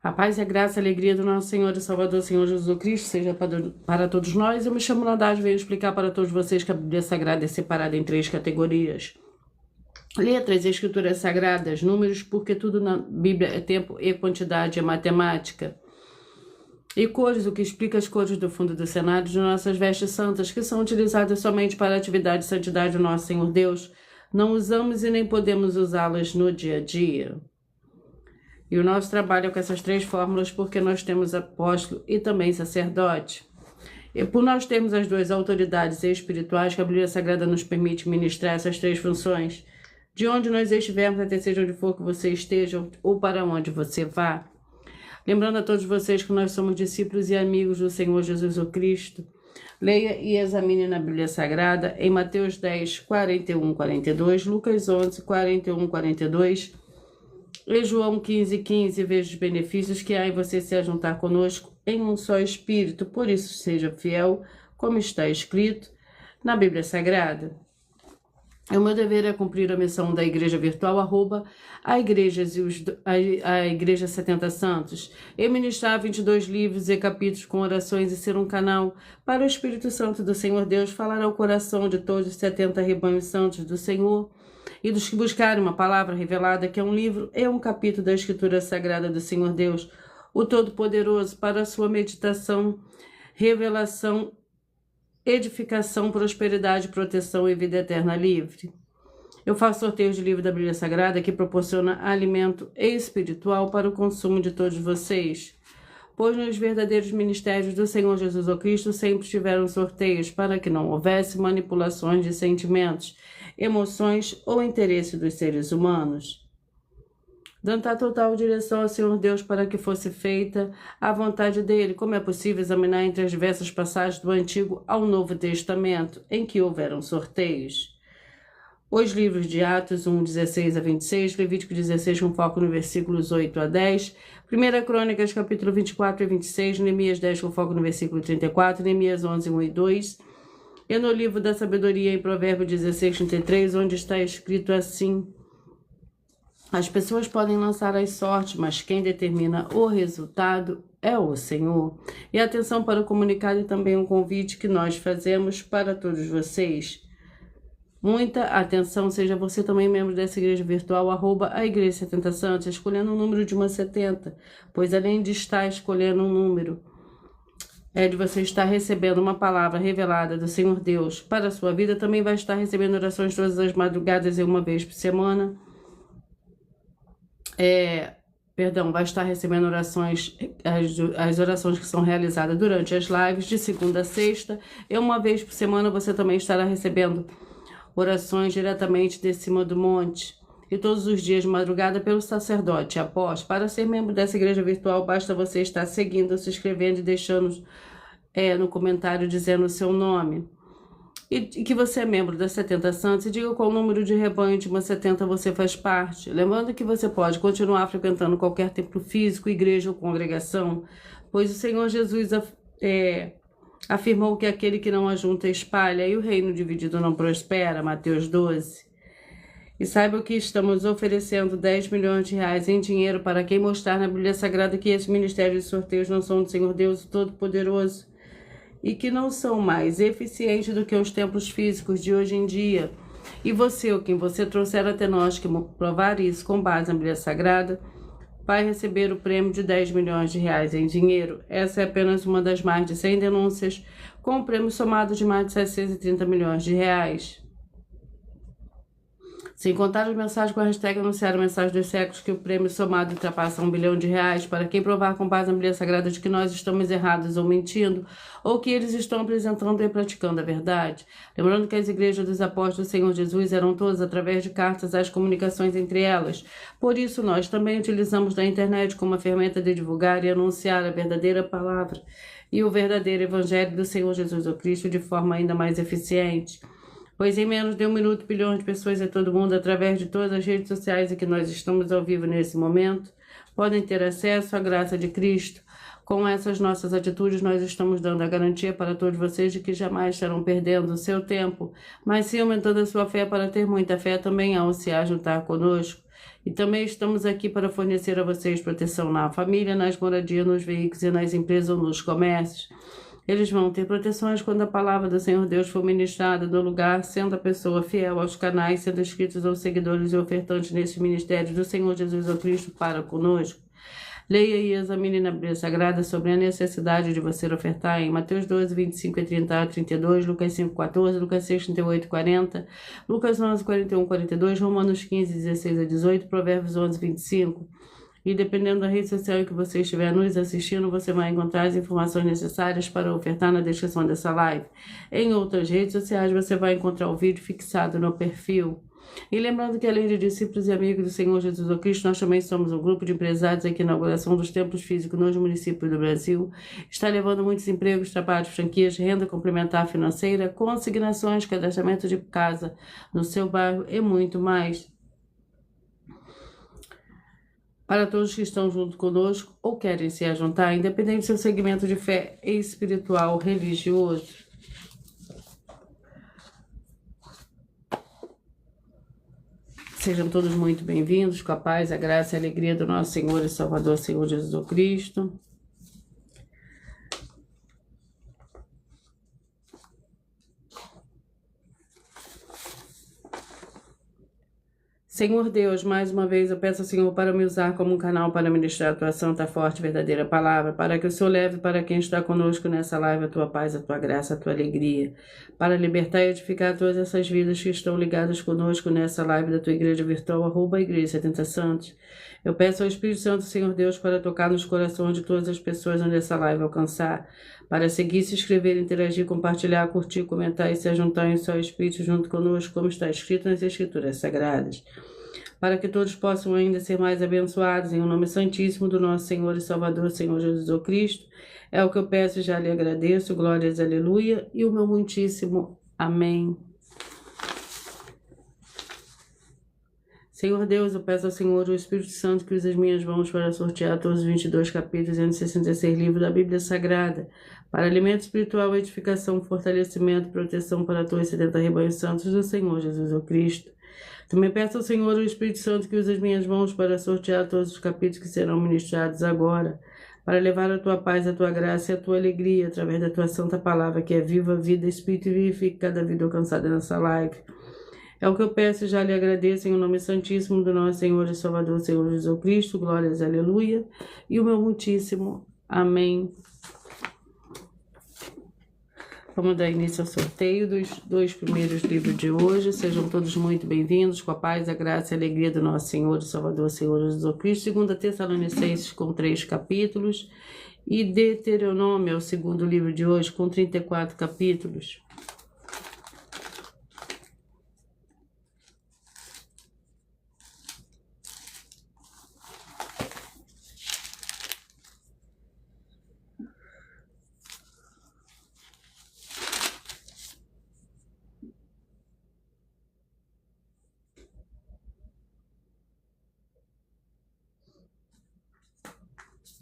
A paz e a graça e a alegria do nosso Senhor e Salvador, Senhor Jesus Cristo, seja para todos nós. Eu me chamo Nadage e venho explicar para todos vocês que a Bíblia Sagrada é separada em 3 categorias. Letras, escrituras sagradas, números, porque tudo na Bíblia é tempo e quantidade, é matemática. E cores, o que explica as cores do fundo do cenário de nossas vestes santas, que são utilizadas somente para a atividade e santidade do nosso Senhor Deus. Não usamos e nem podemos usá-las no dia a dia. E o nosso trabalho é com essas 3 fórmulas porque nós temos apóstolo e também sacerdote. E por nós termos as 2 autoridades espirituais que a Bíblia Sagrada nos permite ministrar essas 3 funções, de onde nós estivermos, até seja onde for que você esteja ou para onde você vá. Lembrando a todos vocês que nós somos discípulos e amigos do Senhor Jesus Cristo. Leia e examine na Bíblia Sagrada em Mateus 10, 41, 42, Lucas 11, 41, 42, e João 15, 15, veja os benefícios que há em você se ajuntar conosco em um só Espírito. Por isso, seja fiel, como está escrito na Bíblia Sagrada. O meu dever é cumprir a missão da Igreja Virtual, a Igreja 70 Santos, e ministrar 22 livros e capítulos com orações e ser um canal para o Espírito Santo do Senhor Deus falar ao coração de todos os 70 rebanhos santos do Senhor, e dos que buscarem uma palavra revelada, que é um livro e um capítulo da Escritura Sagrada do Senhor Deus, o Todo-Poderoso, para a sua meditação, revelação, edificação, prosperidade, proteção e vida eterna livre. Eu faço sorteios de livro da Bíblia Sagrada que proporciona alimento espiritual para o consumo de todos vocês, pois nos verdadeiros ministérios do Senhor Jesus Cristo sempre tiveram sorteios para que não houvesse manipulações de sentimentos, emoções ou interesse dos seres humanos. Dando a total direção ao Senhor Deus para que fosse feita a vontade dele, como é possível examinar entre as diversas passagens do Antigo ao Novo Testamento, em que houveram sorteios. Os livros de Atos 1, 16 a 26, Levítico 16, com foco no versículos 8 a 10, 1 Crônicas, capítulo 24 e 26, Neemias 10, com foco no versículo 34, Neemias 11, 1 e 2, e no livro da Sabedoria, em Provérbios 16, 33, onde está escrito assim: as pessoas podem lançar as sortes, mas quem determina o resultado é o Senhor. E atenção para o comunicado e também um convite que nós fazemos para todos vocês. Muita atenção, seja você também membro dessa igreja virtual, a Igreja 70 Santos, escolhendo um número de uma 70, pois além de estar escolhendo um número, é de você estar recebendo uma palavra revelada do Senhor Deus para a sua vida, também vai estar recebendo orações todas as madrugadas e uma vez por semana. Vai estar recebendo orações, as orações que são realizadas durante as lives de segunda a sexta, e uma vez por semana você também estará recebendo orações diretamente de cima do monte, e todos os dias de madrugada pelo sacerdote apóstolo. Para ser membro dessa igreja virtual, basta você estar seguindo, se inscrevendo e deixando no comentário dizendo o seu nome. E que você é membro das 70 Santos, e diga qual número de rebanho de uma 70 você faz parte. Lembrando que você pode continuar frequentando qualquer templo físico, igreja ou congregação, pois o Senhor Jesus afirmou que aquele que não ajunta espalha, e o reino dividido não prospera, Mateus 12. E saiba que estamos oferecendo 10 milhões de reais em dinheiro para quem mostrar na Bíblia Sagrada que esses ministérios de sorteios não são do Senhor Deus Todo-Poderoso, e que não são mais eficientes do que os templos físicos de hoje em dia. E você, ou quem você trouxer até nós, que provar isso com base na Bíblia Sagrada, vai receber o prêmio de 10 milhões de reais em dinheiro. Essa é apenas uma das mais de 100 denúncias, com um prêmio somado de mais de 730 milhões de reais. Sem contar as mensagens com a hashtag anunciar mensagem dos séculos, que o prêmio somado ultrapassa 1 bilhão de reais para quem provar com base na Bíblia Sagrada de que nós estamos errados ou mentindo, ou que eles estão apresentando e praticando a verdade. Lembrando que as igrejas dos apóstolos do Senhor Jesus eram todas através de cartas as comunicações entre elas. Por isso nós também utilizamos da internet como uma ferramenta de divulgar e anunciar a verdadeira palavra e o verdadeiro evangelho do Senhor Jesus Cristo de forma ainda mais eficiente. Pois em menos de 1 minuto, bilhões de pessoas em todo o mundo, através de todas as redes sociais em que nós estamos ao vivo nesse momento, podem ter acesso à graça de Cristo, Com essas nossas atitudes, nós estamos dando a garantia para todos vocês de que jamais estarão perdendo o seu tempo, mas sim aumentando a sua fé para ter muita fé também ao se ajuntar conosco. E também estamos aqui para fornecer a vocês proteção na família, nas moradias, nos veículos e nas empresas ou nos comércios. Eles vão ter proteções quando a palavra do Senhor Deus for ministrada no lugar, sendo a pessoa fiel aos canais, sendo inscritos ou seguidores e ofertantes nesse ministério do Senhor Jesus ou Cristo para conosco. Leia e examine na Bíblia Sagrada sobre a necessidade de você ofertar em Mateus 12, 25 e 30 a 32, Lucas 5, 14, Lucas 6, 38 e 40, Lucas 11, 41 e 42, Romanos 15, 16 a 18, Provérbios 11, 25. E dependendo da rede social em que você estiver nos assistindo, você vai encontrar as informações necessárias para ofertar na descrição dessa live. Em outras redes sociais, você vai encontrar o vídeo fixado no perfil. E lembrando que além de discípulos e amigos do Senhor Jesus Cristo, nós também somos um grupo de empresários aqui na inauguração dos templos físicos nos municípios do Brasil. Está levando muitos empregos, trabalhos, franquias, renda complementar financeira, consignações, cadastramento de casa no seu bairro e muito mais. Para todos que estão junto conosco ou querem se ajuntar, independente do seu segmento de fé espiritual, religioso. Sejam todos muito bem-vindos, com a paz, a graça e a alegria do nosso Senhor e Salvador, Senhor Jesus Cristo. Senhor Deus, mais uma vez eu peço ao Senhor para me usar como um canal para ministrar a tua santa, forte e verdadeira palavra, para que o Senhor leve para quem está conosco nessa live a tua paz, a tua graça, a tua alegria, para libertar e edificar todas essas vidas que estão ligadas conosco nessa live da tua igreja virtual, @igreja 70 Santos. Eu peço ao Espírito Santo, Senhor Deus, para tocar nos corações de todas as pessoas onde essa live alcançar, para seguir, se inscrever, interagir, compartilhar, curtir, comentar e se juntar em seu Espírito junto conosco, como está escrito nas Escrituras Sagradas, para que todos possam ainda ser mais abençoados, em o nome santíssimo do nosso Senhor e Salvador, Senhor Jesus Cristo. É o que eu peço e já lhe agradeço, glórias, aleluia, e o meu muitíssimo amém. Senhor Deus, eu peço ao Senhor, o Espírito Santo, que use as minhas mãos para sortear todos os 22 capítulos e 166 livros da Bíblia Sagrada, para alimento espiritual, edificação, fortalecimento, proteção para todos os 70 rebanhos santos do Senhor Jesus Cristo. Também peço ao Senhor, o Espírito Santo, que use as minhas mãos para sortear todos os capítulos que serão ministrados agora, para levar a tua paz, a tua graça e a tua alegria, através da tua santa palavra, que é viva, vida, espírito e vivifica cada vida alcançada nessa live. É o que eu peço e já lhe agradeço, em o nome santíssimo do nosso Senhor e Salvador, Senhor Jesus Cristo, glórias, aleluia, e o meu muitíssimo amém. Vamos dar início ao sorteio dos 2 primeiros livros de hoje. Sejam todos muito bem-vindos, com a paz, a graça e a alegria do nosso Senhor e Salvador, Senhor Jesus Cristo. 2 Tessalonicenses com 3 capítulos e Deuteronômio é o segundo livro de hoje com 34 capítulos.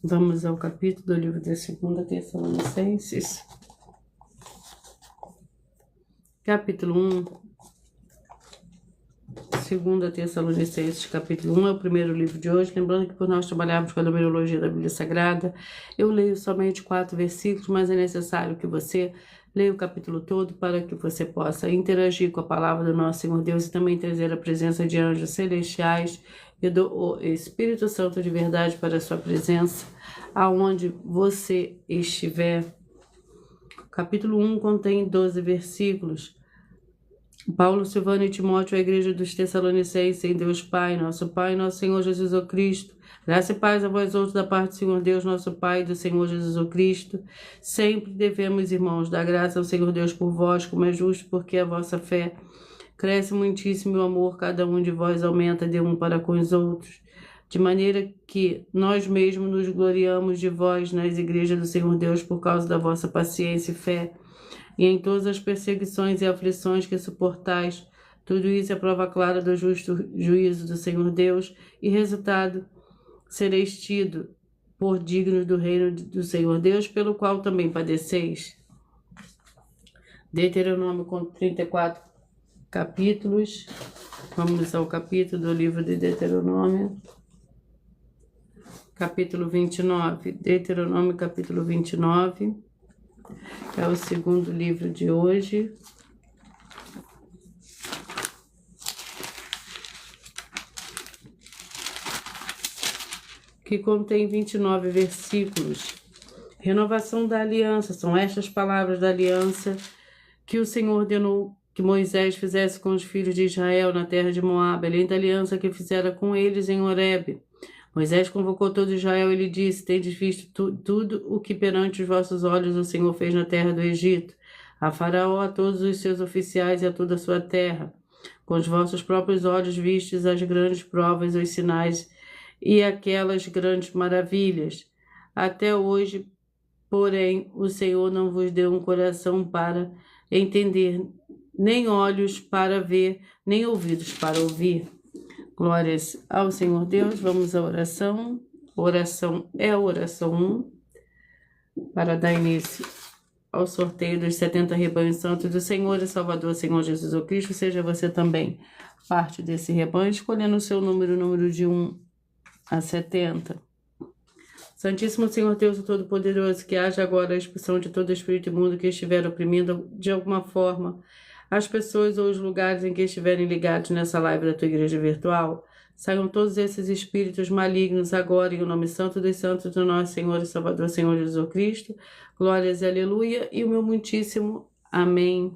Vamos ao capítulo do livro de 2 Tessalonicenses. Capítulo 1. 2 Tessalonicenses, capítulo 1, é o primeiro livro de hoje. Lembrando que por nós trabalharmos com a numerologia da Bíblia Sagrada, eu leio somente 4 versículos, mas é necessário que você leia o capítulo todo para que você possa interagir com a palavra do nosso Senhor Deus e também trazer a presença de anjos celestiais e do Espírito Santo de verdade para a sua presença, aonde você estiver. Capítulo 1 contém 12 versículos. Paulo, Silvano e Timóteo, a igreja dos Tessalonicenses, em Deus Pai, nosso Senhor Jesus Cristo. Graça e paz a vós outros da parte do Senhor Deus, nosso Pai, e do Senhor Jesus Cristo. Sempre devemos, irmãos, dar graça ao Senhor Deus por vós, como é justo, porque a vossa fé cresce muitíssimo e o amor, cada um de vós aumenta de um para com os outros, de maneira que nós mesmos nos gloriamos de vós nas igrejas do Senhor Deus por causa da vossa paciência e fé, e em todas as perseguições e aflições que suportais. Tudo isso é prova clara do justo juízo do Senhor Deus, e resultado sereis tido por dignos do reino do Senhor Deus, pelo qual também padeceis. Deuteronômio com 34 capítulos. Vamos ao capítulo do livro de Deuteronômio, capítulo 29. Deuteronômio, capítulo 29, é o segundo livro de hoje. Que contém 29 versículos. Renovação da aliança, são estas palavras da aliança que o Senhor ordenou que Moisés fizesse com os filhos de Israel na terra de Moabe, além da aliança que fizera com eles em Horebe. Moisés convocou todo Israel e lhe disse: tendes visto tudo o que perante os vossos olhos o Senhor fez na terra do Egito, a Faraó, a todos os seus oficiais e a toda a sua terra. Com os vossos próprios olhos vistes as grandes provas, os sinais e aquelas grandes maravilhas. Até hoje, porém, o Senhor não vos deu um coração para entender, nem olhos para ver, nem ouvidos para ouvir. Glórias ao Senhor Deus. Vamos à oração. Oração é a oração 1, para dar início ao sorteio dos 70 rebanhos santos do Senhor e Salvador, Senhor Jesus o Cristo. Seja você também parte desse rebanho, escolhendo o seu número de 1 a 70. Santíssimo Senhor Deus, o Todo-Poderoso, que haja agora a expulsão de todo espírito imundo que estiver oprimindo de alguma forma as pessoas ou os lugares em que estiverem ligados nessa live da tua igreja virtual. Saiam todos esses espíritos malignos agora, em o nome santo dos santos do nosso Senhor e Salvador, Senhor Jesus Cristo. Glórias e aleluia, e o meu muitíssimo amém.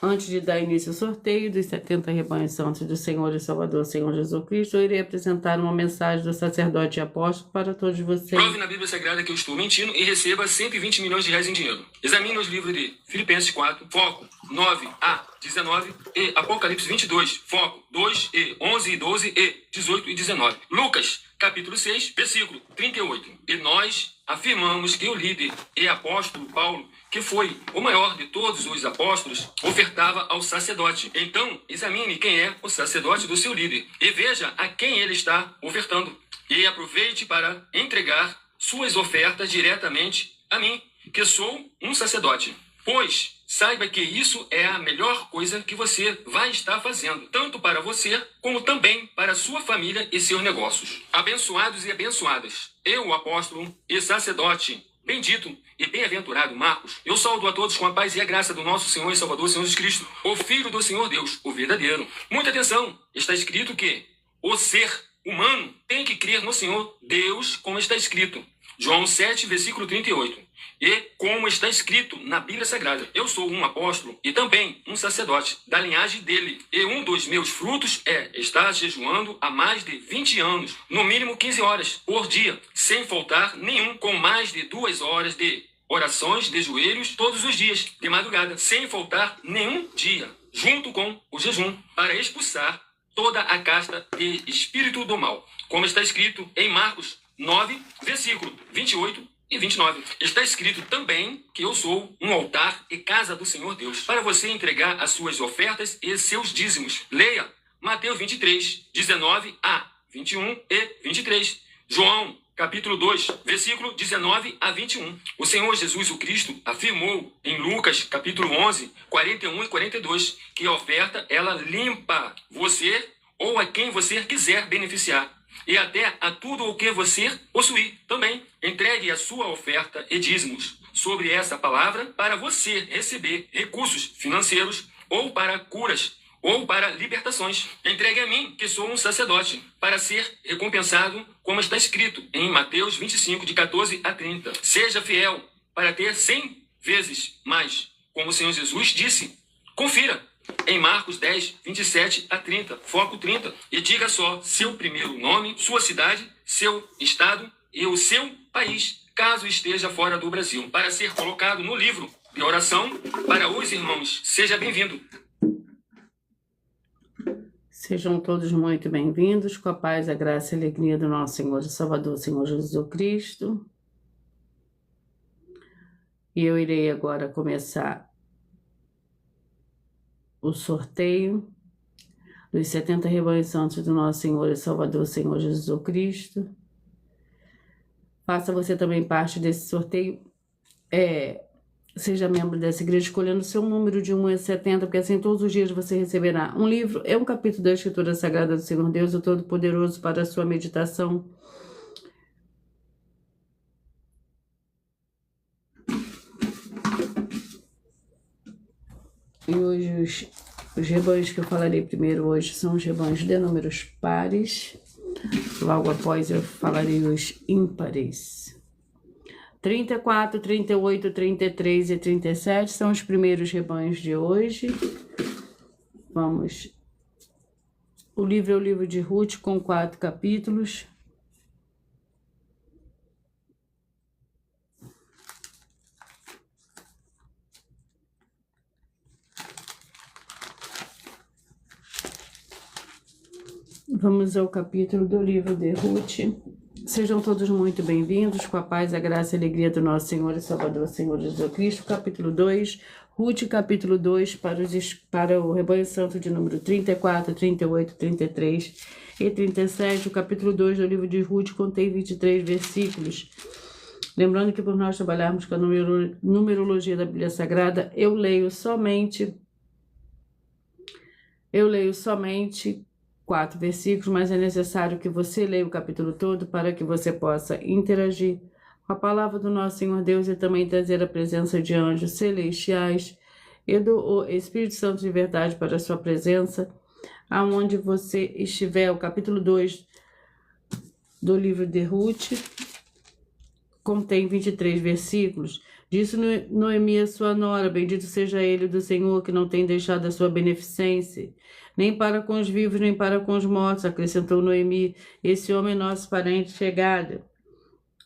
Antes de dar início ao sorteio dos 70 rebanhos santos do Senhor e Salvador, Senhor Jesus Cristo, eu irei apresentar uma mensagem do sacerdote e apóstolo para todos vocês. Prove na Bíblia Sagrada que eu estou mentindo e receba 120 milhões de reais em dinheiro. Examine os livros de Filipenses 4, foco 9 a 19 e Apocalipse 22, foco 2 e 11 e 12 e 18 e 19. Lucas, capítulo 6, versículo 38. E nós afirmamos que o líder e apóstolo Paulo, que foi o maior de todos os apóstolos, ofertava ao sacerdote. Então, examine quem é o sacerdote do seu líder e veja a quem ele está ofertando. E aproveite para entregar suas ofertas diretamente a mim, que sou um sacerdote. Pois saiba que isso é a melhor coisa que você vai estar fazendo, tanto para você, como também para sua família e seus negócios. Abençoados e abençoadas, eu, o apóstolo e sacerdote, bendito e bem-aventurado Marcos, eu saúdo a todos com a paz e a graça do nosso Senhor e Salvador, Senhor Jesus Cristo, o Filho do Senhor Deus, o verdadeiro. Muita atenção, está escrito que o ser humano tem que crer no Senhor Deus, como está escrito. João 7, versículo 38. E como está escrito na Bíblia Sagrada, eu sou um apóstolo e também um sacerdote da linhagem dele. E um dos meus frutos é estar jejuando há mais de 20 anos, no mínimo 15 horas por dia, sem faltar nenhum, com mais de 2 horas de orações de joelhos todos os dias, de madrugada, sem faltar nenhum dia, junto com o jejum, para expulsar toda a casta de espírito do mal, como está escrito em Marcos 9, versículo 28 e 29. Está escrito também que eu sou um altar e casa do Senhor Deus, para você entregar as suas ofertas e seus dízimos. Leia Mateus 23, 19 a 21 e 23. João, capítulo 2, versículo 19 a 21. O Senhor Jesus o Cristo afirmou em Lucas, capítulo 11, 41 e 42, que a oferta, ela limpa você ou a quem você quiser beneficiar. E até a tudo o que você possuir também. Entregue a sua oferta e dízimos sobre essa palavra para você receber recursos financeiros ou para curas ou para libertações. Entregue a mim, que sou um sacerdote, para ser recompensado, como está escrito em Mateus 25, de 14 a 30. Seja fiel para ter 100 vezes mais, como o Senhor Jesus disse. Confira em Marcos 10, 27 a 30, foco 30. E diga só seu primeiro nome, sua cidade, seu estado e o seu país, caso esteja fora do Brasil, para ser colocado no livro de oração para os irmãos. Seja bem-vindo. Sejam todos muito bem-vindos, com a paz, a graça e a alegria do nosso Senhor e Salvador, Senhor Jesus Cristo. E eu irei agora começar o sorteio dos 70 rebanhos santos do nosso Senhor e Salvador, Senhor Jesus Cristo. Faça você também parte desse sorteio. Seja membro dessa igreja escolhendo o seu número de 1 a 70, porque assim todos os dias você receberá um livro, um capítulo da Escritura Sagrada do Senhor Deus, o Todo-Poderoso, para a sua meditação. E hoje os rebanhos que eu falarei primeiro hoje são os rebanhos de números pares. Logo após eu falarei os ímpares. 34, 38, 33 e 37 são os primeiros rebanhos de hoje. Vamos. O livro é o livro de Ruth, com 4 capítulos. Vamos ao capítulo do livro de Ruth. Sejam todos muito bem-vindos, com a paz, a graça e a alegria do nosso Senhor e Salvador, Senhor Jesus Cristo. Capítulo 2, Ruth, capítulo 2, para o rebanho santo de número 34, 38, 33 e 37. O capítulo 2 do livro de Ruth contém 23 versículos. Lembrando que por nós trabalharmos com a numerologia da Bíblia Sagrada, eu leio somente 4 versículos, mas é necessário que você leia o capítulo todo para que você possa interagir com a palavra do nosso Senhor Deus e também trazer a presença de anjos celestiais e do Espírito Santo de verdade para a sua presença, aonde você estiver. O capítulo 2 do livro de Ruth contém 23 versículos. Disse Noemi a sua nora: bendito seja ele do Senhor, que não tem deixado a sua beneficência, nem para com os vivos, nem para com os mortos. Acrescentou Noemi: esse homem é nosso parente chegado,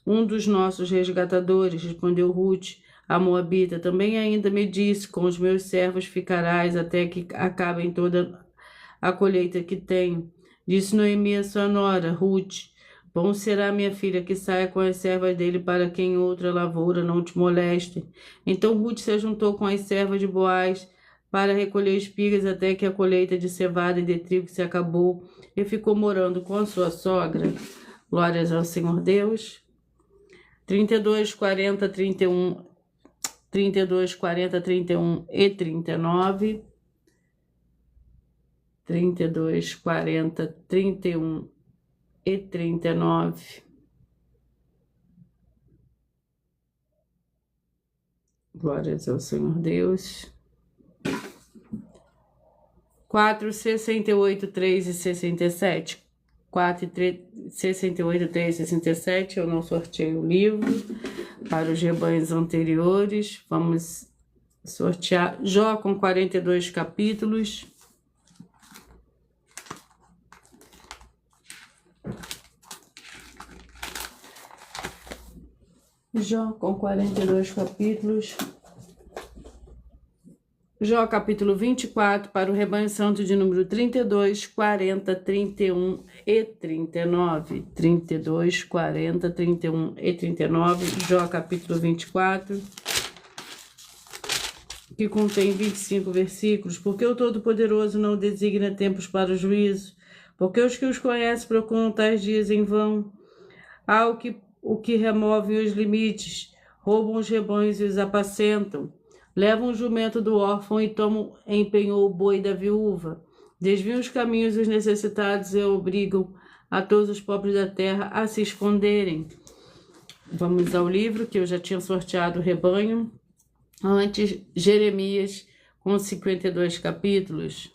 um dos nossos resgatadores. Respondeu Ruth, a moabita: também ainda me disse: com os meus servos ficarás até que acabem toda a colheita que tenho. Disse Noemi a sua nora, Ruth: bom será, minha filha, que saia com as servas dele, para que em outra lavoura não te moleste. Então Ruth se juntou com as servas de Boaz para recolher espigas até que a colheita de cevada e de trigo se acabou, e ficou morando com a sua sogra. Glórias ao Senhor Deus. 32, 40, 31 e 39. 32, 40, 31 e 39. Glórias ao Senhor Deus. 4, 68, 3 e 67. 4, 68, 3 e 67. Eu não sorteei o livro para os rebanhos anteriores. Vamos sortear Jó com 42 capítulos. Jó com 42 capítulos. Jó capítulo 24 para o rebanho santo de número 32, 40, 31 e 39. 32, 40, 31 e 39. Jó capítulo 24, que contém 25 versículos. Porque o Todo-Poderoso não designa tempos para o juízo, porque os que os conhecem procuram tais dias em vão. Há o que removem os limites, roubam os rebanhos e os apacentam. Levam o jumento do órfão e empenhou o boi da viúva. Desviam os caminhos dos necessitados e obrigam a todos os pobres da terra a se esconderem. Vamos ao livro que eu já tinha sorteado o rebanho. Antes, Jeremias, com 52 capítulos.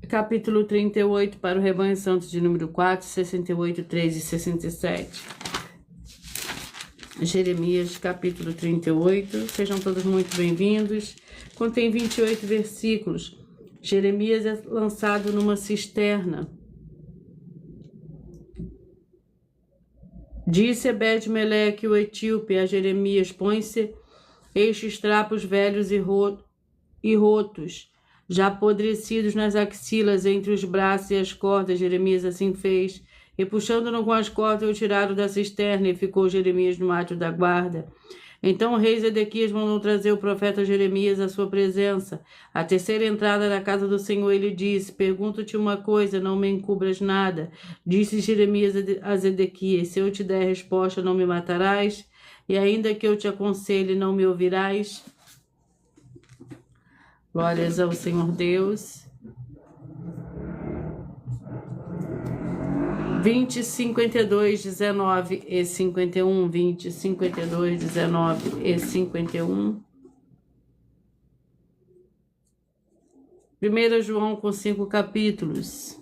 Capítulo 38 para o rebanho santo de número 4, 68, 3 e 67. Jeremias, capítulo 38. Sejam todos muito bem-vindos. Contém 28 versículos. Jeremias é lançado numa cisterna. Disse Ebed-Meleque, o etíope, a Jeremias: põe-se estes trapos velhos e rotos, já apodrecidos nas axilas, entre os braços e as cordas. Jeremias assim fez, E puxando-no com as cordas, o tiraram da cisterna, e ficou Jeremias no átrio da guarda. Então o rei Zedequias mandou trazer o profeta Jeremias à sua presença. À terceira entrada da casa do Senhor, ele disse: Pergunto-te uma coisa, não me encubras nada. Disse Jeremias a Zedequias: Se eu te der resposta, não me matarás? E ainda que eu te aconselhe, não me ouvirás? Glórias ao Senhor Deus. 20, 52, 19 e 51, 20, 52, 19 e 51. 1 João com 5 capítulos.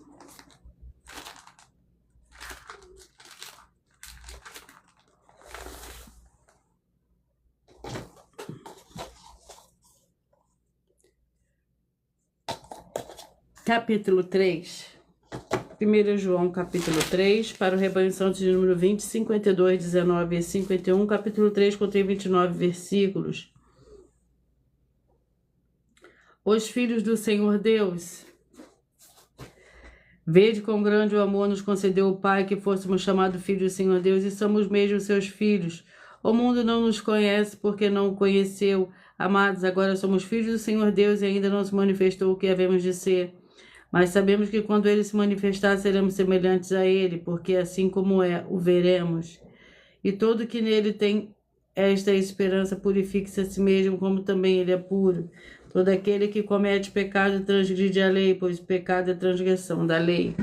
Capítulo 3. 1 João, capítulo 3, para o rebanho santo de número 20, 52, 19 e 51. Capítulo 3 contém 29 versículos. Os filhos do Senhor Deus. Vede quão grande o amor nos concedeu o Pai, que fôssemos chamados filhos do Senhor Deus, e somos mesmo seus filhos. O mundo não nos conhece, porque não o conheceu. Amados, agora somos filhos do Senhor Deus, e ainda não se manifestou o que havemos de ser. Mas sabemos que quando ele se manifestar, seremos semelhantes a ele, porque assim como é, o veremos. E todo que nele tem esta esperança purifica-se a si mesmo, como também ele é puro. Todo aquele que comete pecado transgride a lei, pois o pecado é transgressão da lei.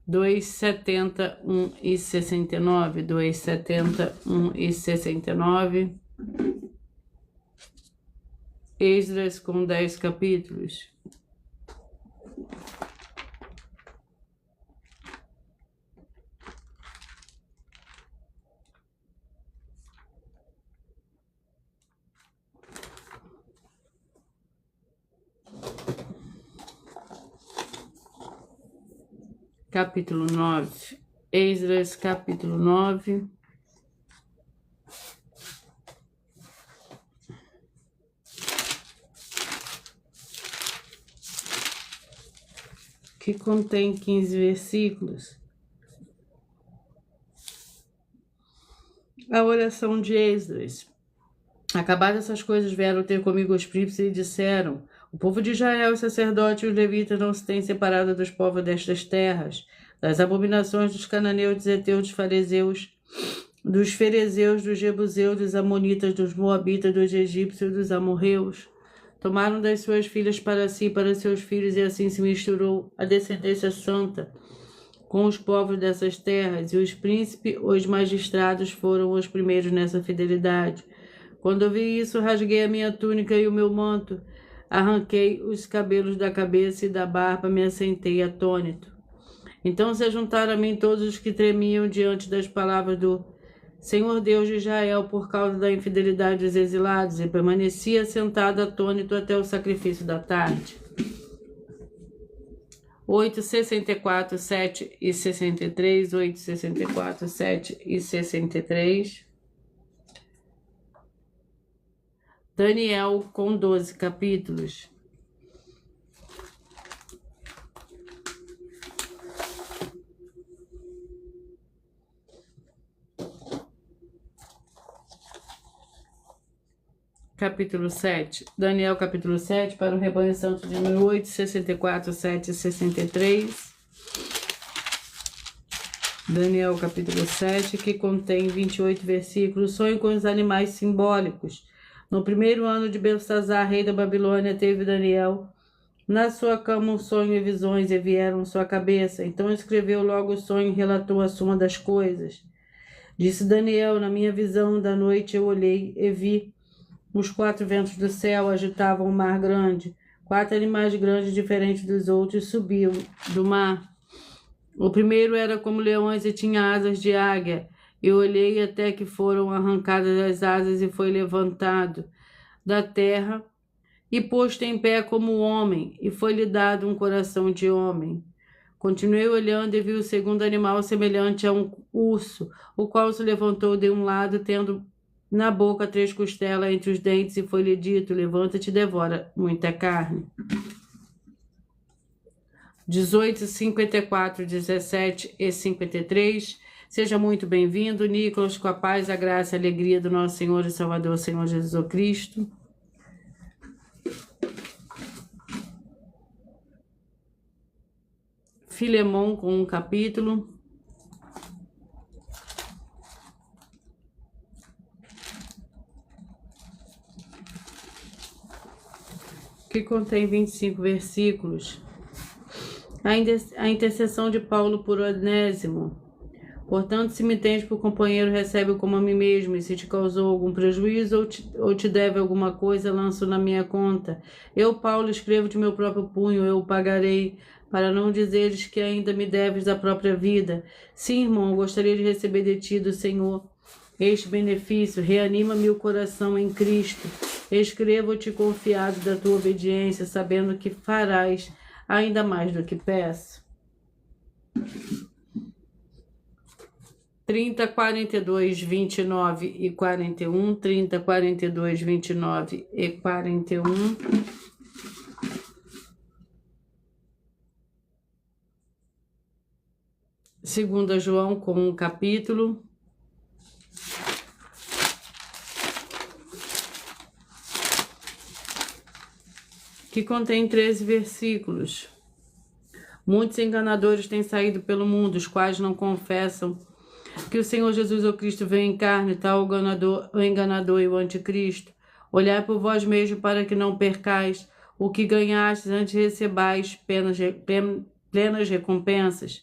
2:71 e 69. 2:71 e 69. Esdras com 10 capítulos. Capítulo 9. Esdras, capítulo 9. Que contém 15 versículos. A oração de Esdras. Acabadas essas coisas, vieram ter comigo os príncipes e disseram: O povo de Israel, os sacerdotes e os levitas não se têm separado dos povos destas terras, das abominações dos cananeus, dos heteus, dos fariseus, dos ferezeus, dos jebuseus, dos amonitas, dos moabitas, dos egípcios, dos amorreus. Tomaram das suas filhas para si e para seus filhos, e assim se misturou a descendência santa com os povos dessas terras, e os príncipes, os magistrados, foram os primeiros nessa fidelidade. Quando eu vi isso, rasguei a minha túnica e o meu manto, arranquei os cabelos da cabeça e da barba, me assentei atônito. Então se juntaram a mim todos os que tremiam diante das palavras do Senhor Deus de Israel por causa da infidelidade dos exilados, e permanecia sentado atônito até o sacrifício da tarde. 8, 64, 7 e 63, 8, 64, 7 e 63. Daniel com 12 capítulos. Capítulo 7. Daniel, capítulo 7, para o rebanho santo de número 8, 64, 7 e 63. Daniel, capítulo 7, que contém 28 versículos. Sonho com os animais simbólicos. No primeiro ano de Belsazar, rei da Babilônia, teve Daniel na sua cama um sonho e visões, e vieram à sua cabeça. Então escreveu logo o sonho e relatou a suma das coisas. Disse Daniel: Na minha visão da noite eu olhei e vi os 4 ventos do céu agitavam o mar grande. 4 animais grandes, diferentes dos outros, subiam do mar. O primeiro era como leões e tinha asas de águia. Eu olhei até que foram arrancadas as asas e foi levantado da terra e posto em pé como homem, e foi-lhe dado um coração de homem. Continuei olhando e vi o segundo animal semelhante a um urso, o qual se levantou de um lado, tendo na boca 3 costelas entre os dentes, e foi-lhe dito: Levanta-te e devora muita carne. 18, 54, 17 e 53. Seja muito bem-vindo, Nicolas, com a paz, a graça e a alegria do nosso Senhor e Salvador, Senhor Jesus Cristo. Filemão com um capítulo. Que contém 25 versículos. A intercessão de Paulo por Onésimo. Portanto, se me tens por companheiro, recebe-o como a mim mesmo, e se te causou algum prejuízo ou te deve alguma coisa, lanço na minha conta. Eu, Paulo, escrevo de meu próprio punho, eu o pagarei, para não dizeres que ainda me deves da própria vida. Sim, irmão, eu gostaria de receber de ti, do Senhor, este benefício. Reanima-me o coração em Cristo. Escrevo-te confiado da tua obediência, sabendo que farás ainda mais do que peço. 30, 42, 29 e 41. 30, 42, 29 e 41. Segunda João com um capítulo. Que contém 13 versículos. Muitos enganadores têm saído pelo mundo, os quais não confessam que o Senhor Jesus o Cristo veio em carne, tal o enganador e o anticristo. Olhai por vós mesmos para que não percais o que ganhastes, antes recebais plenas recompensas.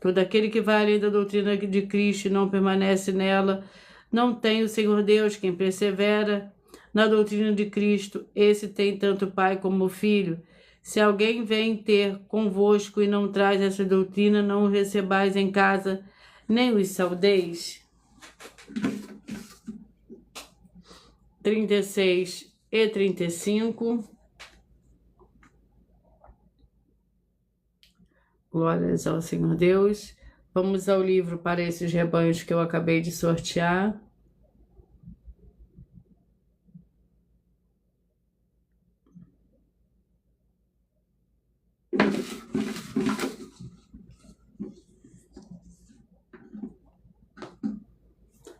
Todo aquele que vai além da doutrina de Cristo e não permanece nela, não tem o Senhor Deus. Quem persevera na doutrina de Cristo, esse tem tanto o Pai como o Filho. Se alguém vem ter convosco e não traz essa doutrina, não o recebais em casa, nem os saudeis. 36 e 35. Glórias ao Senhor Deus. Vamos ao livro para esses rebanhos que eu acabei de sortear.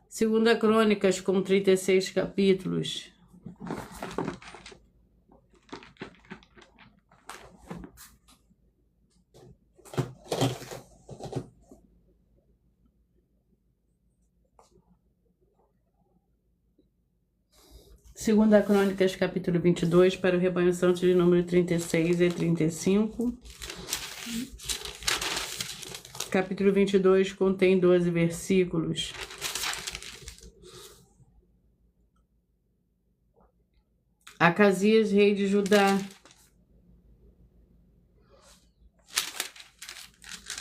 Segunda Crônicas com 36 capítulos. Segunda Crônicas, capítulo 22, para o rebanho santo de número 36 e 35. Capítulo 22 contém 12 versículos. Acasias, rei de Judá.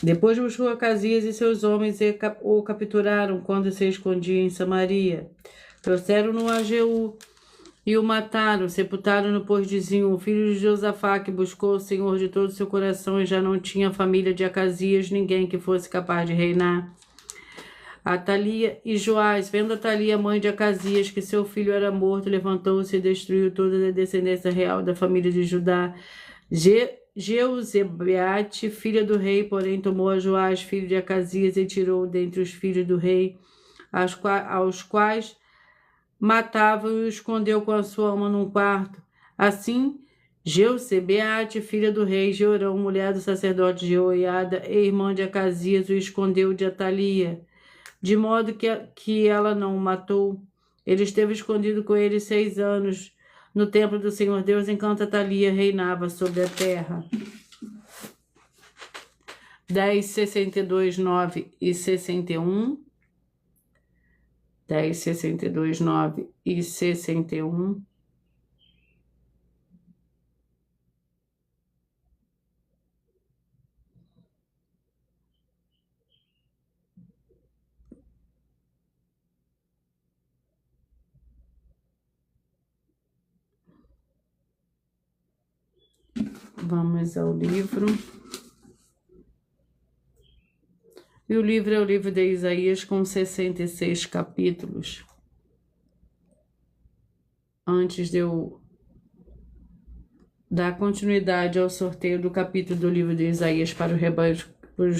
Depois buscou Acasias e seus homens e o capturaram quando se escondia em Samaria. Trouxeram-no a Jeú e o mataram, sepultaram-no por Zinho, o filho de Josafá, que buscou o Senhor de todo o seu coração e já não tinha família de Acasias, ninguém que fosse capaz de reinar. Atalia e Joás, vendo Atalia, mãe de Acasias, que seu filho era morto, levantou-se e destruiu toda a descendência real da família de Judá. Jeuzebeate, filha do rei, porém tomou a Joás, filho de Acasias, e tirou dentre os filhos do rei, aos quais matava e o escondeu com a sua alma num quarto. Assim, Jeuzebeate, filha do rei, Jeorão, mulher do sacerdote Jeoiada e irmã de Acasias, o escondeu de Atalia, de modo que ela não o matou. Ele esteve escondido com ele 6 anos no templo do Senhor Deus, enquanto Atalia reinava sobre a terra. 10, 62, 9 e 61. 10, 62, 9 e 61. Vamos ao livro. E o livro é o livro de Isaías com 66 capítulos. Antes de eu dar continuidade ao sorteio do capítulo do livro de Isaías para os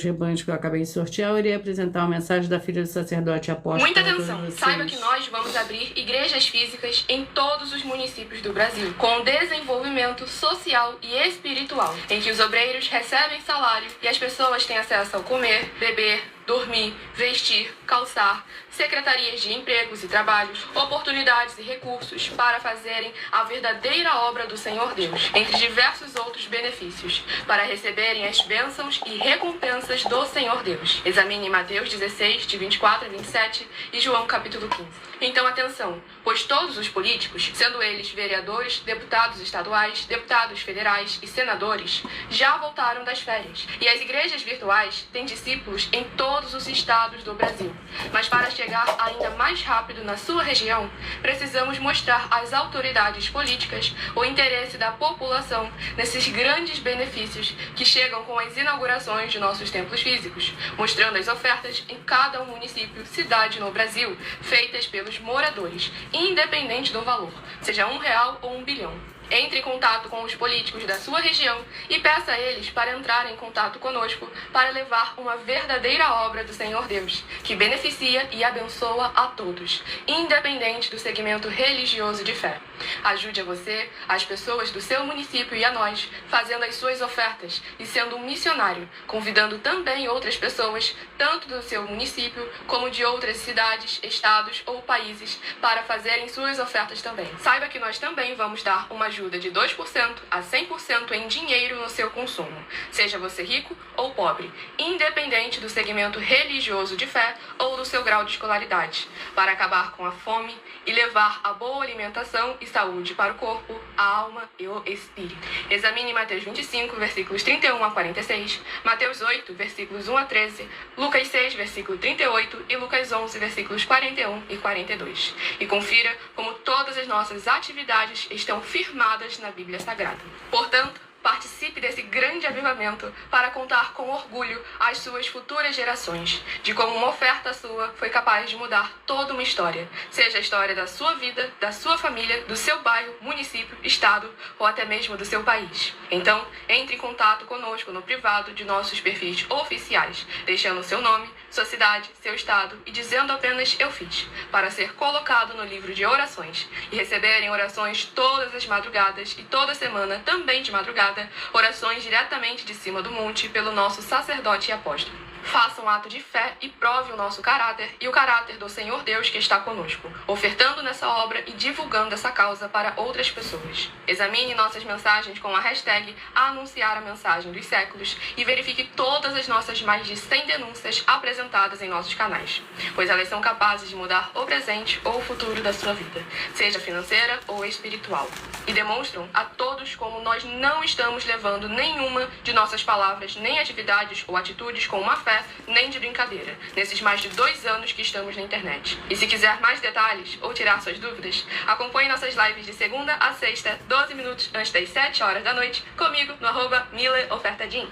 rebanhos que eu acabei de sortear, eu irei apresentar uma mensagem da filha do sacerdote apóstolo. Muita atenção! Saiba que nós vamos abrir igrejas físicas em todos os municípios do Brasil, com desenvolvimento social e espiritual, em que os obreiros recebem salário e as pessoas têm acesso ao comer, beber, dormir, vestir, calçar, secretarias de empregos e trabalhos, oportunidades e recursos para fazerem a verdadeira obra do Senhor Deus, entre diversos outros benefícios, para receberem as bênçãos e recompensas do Senhor Deus. Examine Mateus 16, de 24 a 27 e João capítulo 15. Então atenção, pois todos os políticos, sendo eles vereadores, deputados estaduais, deputados federais e senadores, já voltaram das férias, e as igrejas virtuais têm discípulos em todos os estados do Brasil. Mas para chegar ainda mais rápido na sua região, precisamos mostrar às autoridades políticas o interesse da população nesses grandes benefícios que chegam com as inaugurações de nossos templos físicos, mostrando as ofertas em cada município, cidade no Brasil, feitas pelos moradores, independente do valor, seja R$1 ou 1 bilhão. Entre em contato com os políticos da sua região e peça a eles para entrarem em contato conosco para levar uma verdadeira obra do Senhor Deus, que beneficia e abençoa a todos, independente do segmento religioso de fé. Ajude a você, as pessoas do seu município e a nós, fazendo as suas ofertas e sendo um missionário, convidando também outras pessoas, tanto do seu município como de outras cidades, estados ou países, para fazerem suas ofertas também. Saiba que nós também vamos dar uma ajuda de 2% a 100% em dinheiro no seu consumo, seja você rico ou pobre, independente do segmento religioso de fé ou do seu grau de escolaridade, para acabar com a fome e levar a boa alimentação e saúde para o corpo, a alma e o espírito. Examine Mateus 25, versículos 31 a 46, Mateus 8, versículos 1 a 13, Lucas 6, versículo 38 e Lucas 11, versículos 41 e 42. E confira como todas as nossas atividades estão firmadas na Bíblia Sagrada. Portanto, participe desse grande avivamento para contar com orgulho às suas futuras gerações, de como uma oferta sua foi capaz de mudar toda uma história, seja a história da sua vida, da sua família, do seu bairro, município, estado ou até mesmo do seu país. Então, entre em contato conosco no privado de nossos perfis oficiais, deixando seu nome, sua cidade, seu estado e dizendo apenas "eu fiz", para ser colocado no livro de orações e receberem orações todas as madrugadas e toda semana, também de madrugada, orações diretamente de cima do monte pelo nosso sacerdote e apóstolo. Faça um ato de fé e prove o nosso caráter e o caráter do Senhor Deus que está conosco, ofertando nessa obra e divulgando essa causa para outras pessoas. Examine nossas mensagens com a hashtag Anunciar a Mensagem dos Séculos e verifique todas as nossas mais de 100 denúncias apresentadas em nossos canais, pois elas são capazes de mudar o presente ou o futuro da sua vida, seja financeira ou espiritual, e demonstram a todos como nós não estamos levando nenhuma de nossas palavras, nem atividades ou atitudes com uma fé nem de brincadeira, nesses mais de 2 anos que estamos na internet. E se quiser mais detalhes ou tirar suas dúvidas, acompanhe nossas lives de segunda a sexta, 12 minutos antes das 7 horas da noite, comigo no @MileOfertaDin.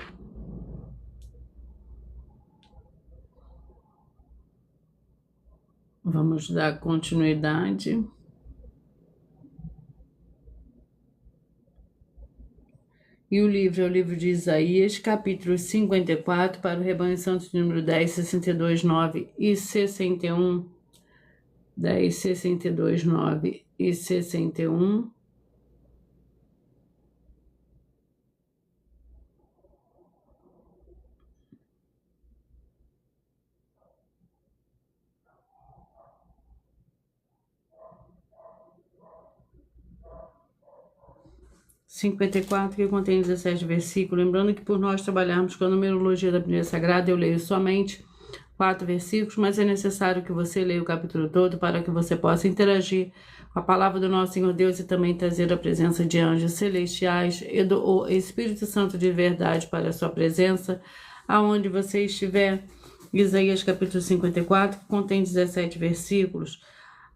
Vamos dar continuidade. E o livro é o livro de Isaías, capítulo 54, para o Rebanho Santo de número 10, 62, 9 e 61. 10, 62, 9 e 61. Que contém 17 versículos. Lembrando que por nós trabalharmos com a numerologia da Bíblia Sagrada, eu leio somente 4 versículos, mas é necessário que você leia o capítulo todo para que você possa interagir com a palavra do nosso Senhor Deus e também trazer a presença de anjos celestiais e do Espírito Santo de verdade para a sua presença, aonde você estiver. Isaías capítulo 54, que contém 17 versículos.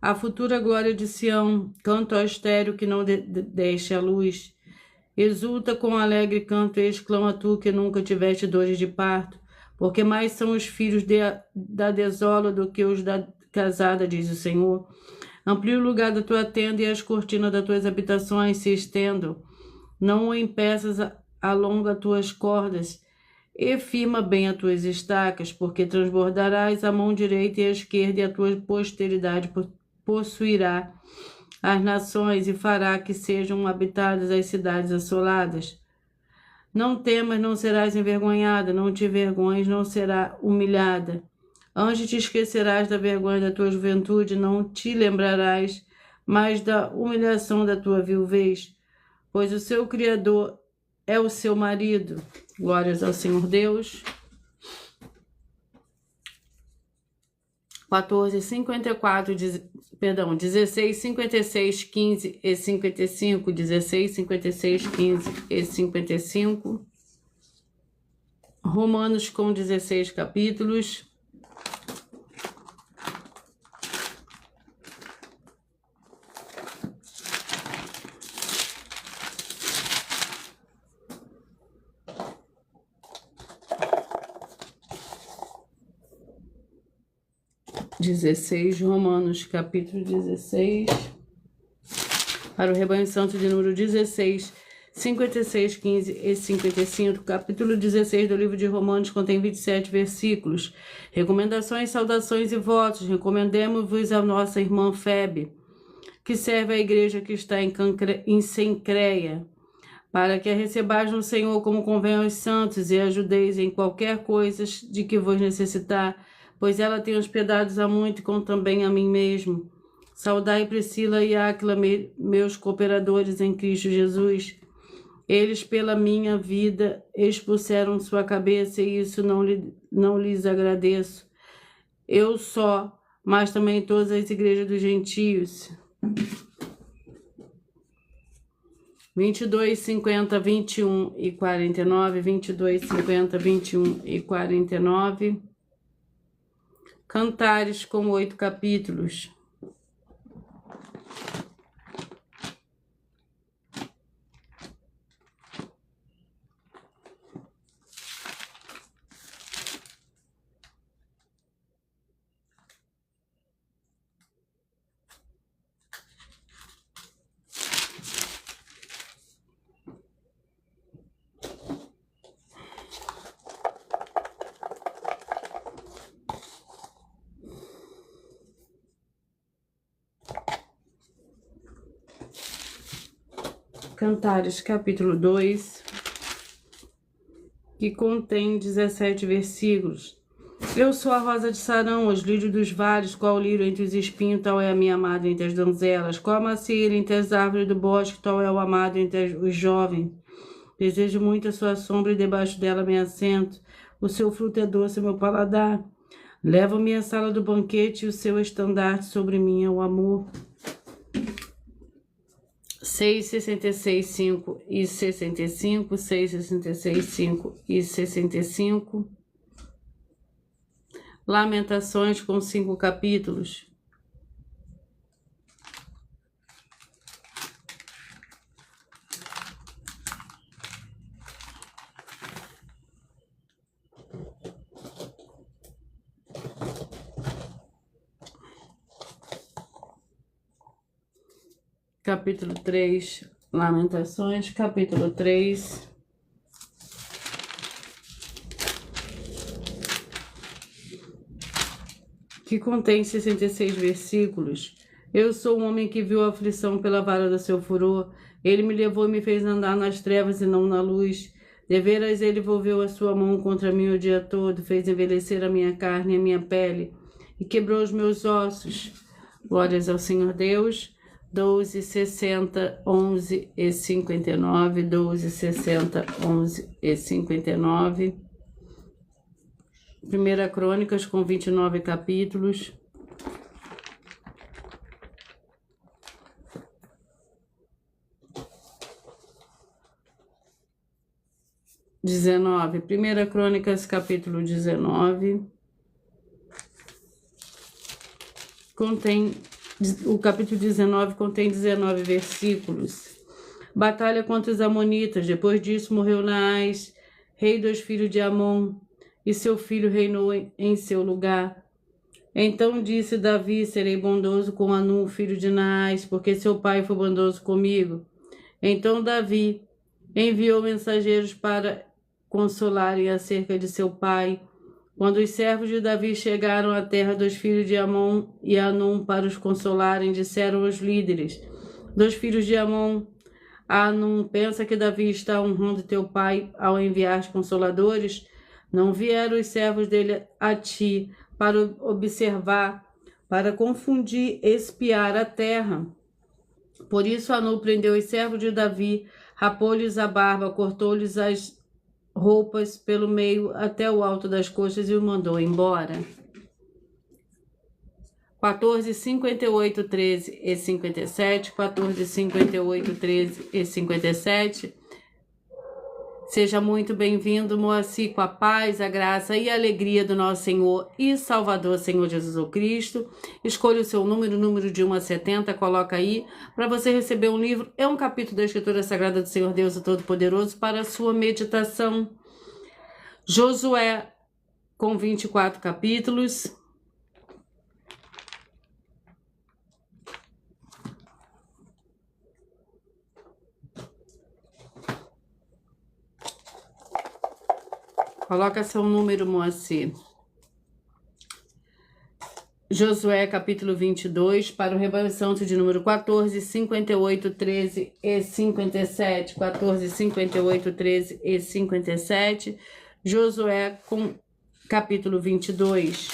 A futura glória de Sião, canto ao estéreo que não deixe a luz. Exulta com alegre canto e exclama tu que nunca tiveste dores de parto, porque mais são os filhos da desola do que os da casada, diz o Senhor. Amplie o lugar da tua tenda e as cortinas das tuas habitações se estendam. Não o impeças, alonga tuas cordas e firma bem as tuas estacas, porque transbordarás a mão direita e a esquerda, e a tua posteridade possuirá as nações e fará que sejam habitadas as cidades assoladas. Não temas, não serás envergonhada, não te envergonhes, não será humilhada. Antes te esquecerás da vergonha da tua juventude, não te lembrarás mais da humilhação da tua viuvez, pois o seu Criador é o seu marido. Glórias ao Senhor Deus. 16, 56, 15 e 55, 16, 56, 15 e 55. Romanos com 16 capítulos. Romanos capítulo 16, para o rebanho santo de número 16, 56, 15 e 55, capítulo 16 do livro de Romanos contém 27 versículos. Recomendações, saudações e votos. Recomendemos-vos a nossa irmã Febe, que serve à igreja que está em Cencreia, para que a recebais no Senhor como convém aos santos e ajudeis em qualquer coisa de que vos necessitar, pois ela tem hospedado a muito, como também a mim mesmo. Saudai Priscila e Áquila, meus cooperadores em Cristo Jesus. Eles, pela minha vida, expuseram sua cabeça, e isso não lhes agradeço. Eu só, mas também todas as igrejas dos gentios. 22, 50, 21 e 49, 22, 50, 21 e 49. Cantares com 8 capítulos. Cantares, capítulo 2, que contém 17 versículos. Eu sou a rosa de Sarão, os lírios dos vales, qual o lírio entre os espinhos, tal é a minha amada entre as donzelas, qual a macieira entre as árvores do bosque, tal é o amado entre os jovens. Desejo muito a sua sombra e debaixo dela me assento, o seu fruto é doce, meu paladar. Leva-me à sala do banquete e o seu estandarte sobre mim é o amor. 6, 66, 5 e 65, 6, 66, 5 e 65. Lamentações com 5 capítulos. Capítulo 3, Lamentações, capítulo 3. Que contém 66 versículos. Eu sou um homem que viu a aflição pela vara do seu furor. Ele me levou e me fez andar nas trevas e não na luz. Deveras ele volveu a sua mão contra mim o dia todo, fez envelhecer a minha carne e a minha pele, e quebrou os meus ossos. Glórias ao Senhor Deus. 12, 60, 11 e 59, 12, 60, 11 e 59. 1 Crônicas com 29 capítulos. Primeira Crônicas, capítulo 19. O capítulo 19 contém 19 versículos. Batalha contra os amonitas. Depois disso morreu Naás, rei dos filhos de Amon, e seu filho reinou em seu lugar. Então disse Davi: serei bondoso com Anum, filho de Naás, porque seu pai foi bondoso comigo. Então Davi enviou mensageiros para consolarem acerca de seu pai. Quando os servos de Davi chegaram à terra dos filhos de Amon e Anum para os consolarem, disseram os líderes dos filhos de Amon a Anum: pensa que Davi está honrando teu pai ao enviar os consoladores? Não vieram os servos dele a ti para observar, para confundir, espiar a terra. Por isso Anum prendeu os servos de Davi, rapou-lhes a barba, cortou-lhes as roupas pelo meio até o alto das coxas e o mandou embora. 14, 58, 13 e 57, 14, 58, 13 e 57. Seja muito bem-vindo, Moacir, com a paz, a graça e a alegria do nosso Senhor e Salvador, Senhor Jesus Cristo. Escolha o seu número de 1 a 70, coloca aí, para você receber um livro. É um capítulo da Escritura Sagrada do Senhor Deus Todo-Poderoso para a sua meditação. Josué, com 24 capítulos. Coloca seu número, Moacir. Josué, capítulo 22, para o rebanho santo de número 14, 58, 13 e 57. 14, 58, 13 e 57. Josué, com capítulo 22.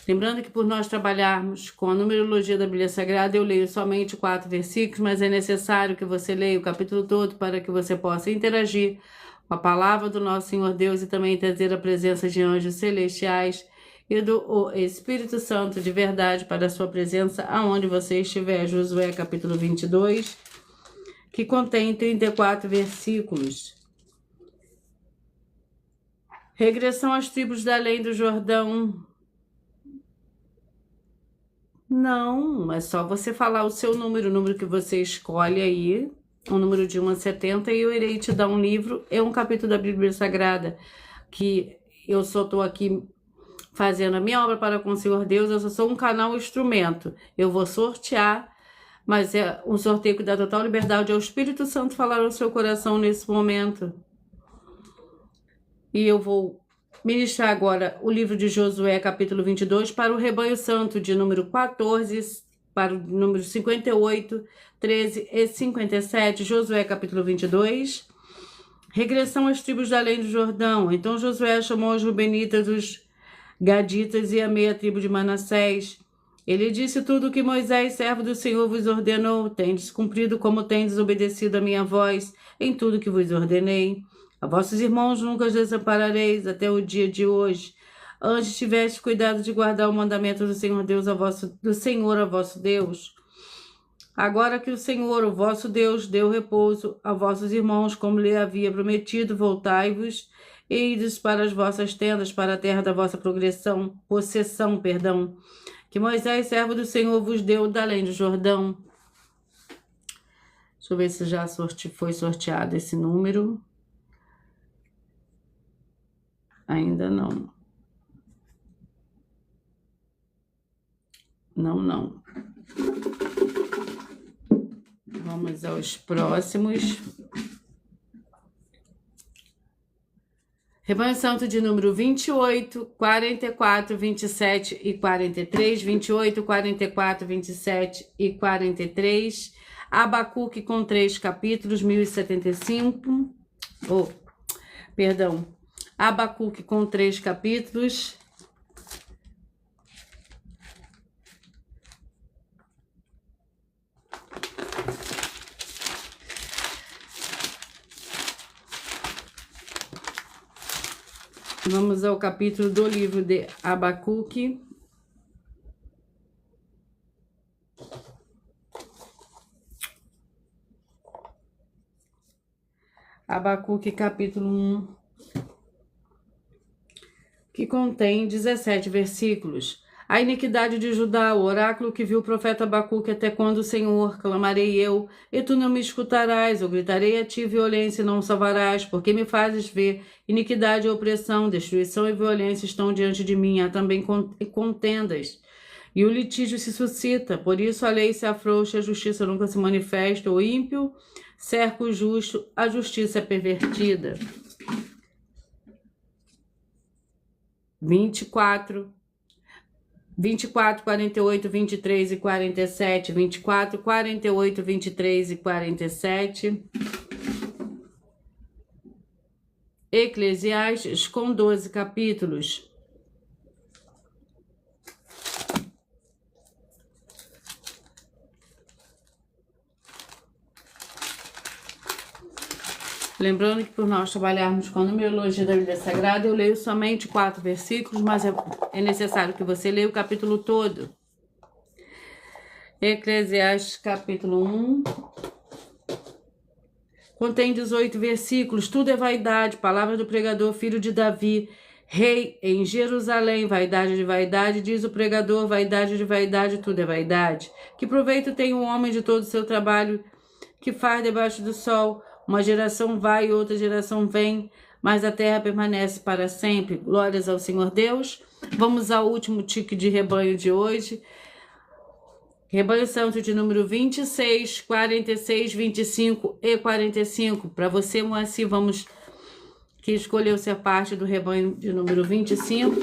Lembrando que por nós trabalharmos com a numerologia da Bíblia Sagrada, eu leio somente 4 versículos, mas é necessário que você leia o capítulo todo para que você possa interagir com a palavra do nosso Senhor Deus e também trazer a presença de anjos celestiais e do Espírito Santo de verdade para a sua presença aonde você estiver. Josué capítulo 22, que contém 34 versículos. Regressão às tribos da além do Jordão. Não, é só você falar o seu número, o número que você escolhe aí, um número de 1 a 70, e eu irei te dar um livro, é um capítulo da Bíblia Sagrada, que eu só estou aqui fazendo a minha obra para com o Senhor Deus, eu só sou um canal instrumento. Eu vou sortear, mas é um sorteio que dá total liberdade ao Espírito Santo falar ao seu coração nesse momento. E eu vou ministrar agora o livro de Josué, capítulo 22, para o rebanho santo de número 14, para o número 58, 13 e 57, Josué capítulo 22. Regressão às tribos da além do Jordão. Então Josué chamou os Rubenitas, os Gaditas e a meia tribo de Manassés. Ele disse tudo o que Moisés, servo do Senhor, vos ordenou. Tendes cumprido como tendes obedecido a minha voz em tudo que vos ordenei. A vossos irmãos nunca os desamparareis até o dia de hoje. Antes tiveste cuidado de guardar o mandamento do Senhor Deus, do Senhor a vosso Deus. Agora que o Senhor, o vosso Deus, deu repouso a vossos irmãos, como lhe havia prometido, voltai-vos e ides para as vossas tendas, para a terra da vossa possessão, que Moisés, servo do Senhor, vos deu da além do Jordão. Deixa eu ver se já foi sorteado esse número. Ainda não. Não. Vamos aos próximos. Rebanho Santo de número 28, 44, 27 e 43. 28, 44, 27 e 43. Abacuque com 3 capítulos, 1075. Abacuque com 3 capítulos. Vamos ao capítulo do livro de Abacuque. Abacuque, capítulo 1, que contém 17 versículos. A iniquidade de Judá, o oráculo que viu o profeta Abacuque, até quando, Senhor, clamarei eu, e tu não me escutarás, eu gritarei a ti violência e não salvarás, porque me fazes ver iniquidade e opressão, destruição e violência estão diante de mim, há também contendas e o litígio se suscita. Por isso a lei se afrouxa, a justiça nunca se manifesta. O ímpio cerca o justo, a justiça é pervertida. 24, 48, 23 e 47. 24, 48, 23 e 47. Eclesiastes, com 12 capítulos. Lembrando que por nós trabalharmos com a numerologia da Bíblia Sagrada, eu leio somente 4 versículos, mas é necessário que você leia o capítulo todo. Eclesiastes, capítulo 1. Contém 18 versículos. Tudo é vaidade. Palavra do pregador, filho de Davi, rei em Jerusalém. Vaidade de vaidade, diz o pregador. Vaidade de vaidade, tudo é vaidade. Que proveito tem o homem de todo o seu trabalho que faz debaixo do sol? Uma geração vai e outra geração vem, mas a terra permanece para sempre. Glórias ao Senhor Deus. Vamos ao último tique de rebanho de hoje. Rebanho Santo de número 26, 46, 25 e 45. Para você, Moacir, vamos que escolheu ser parte do rebanho de número 25.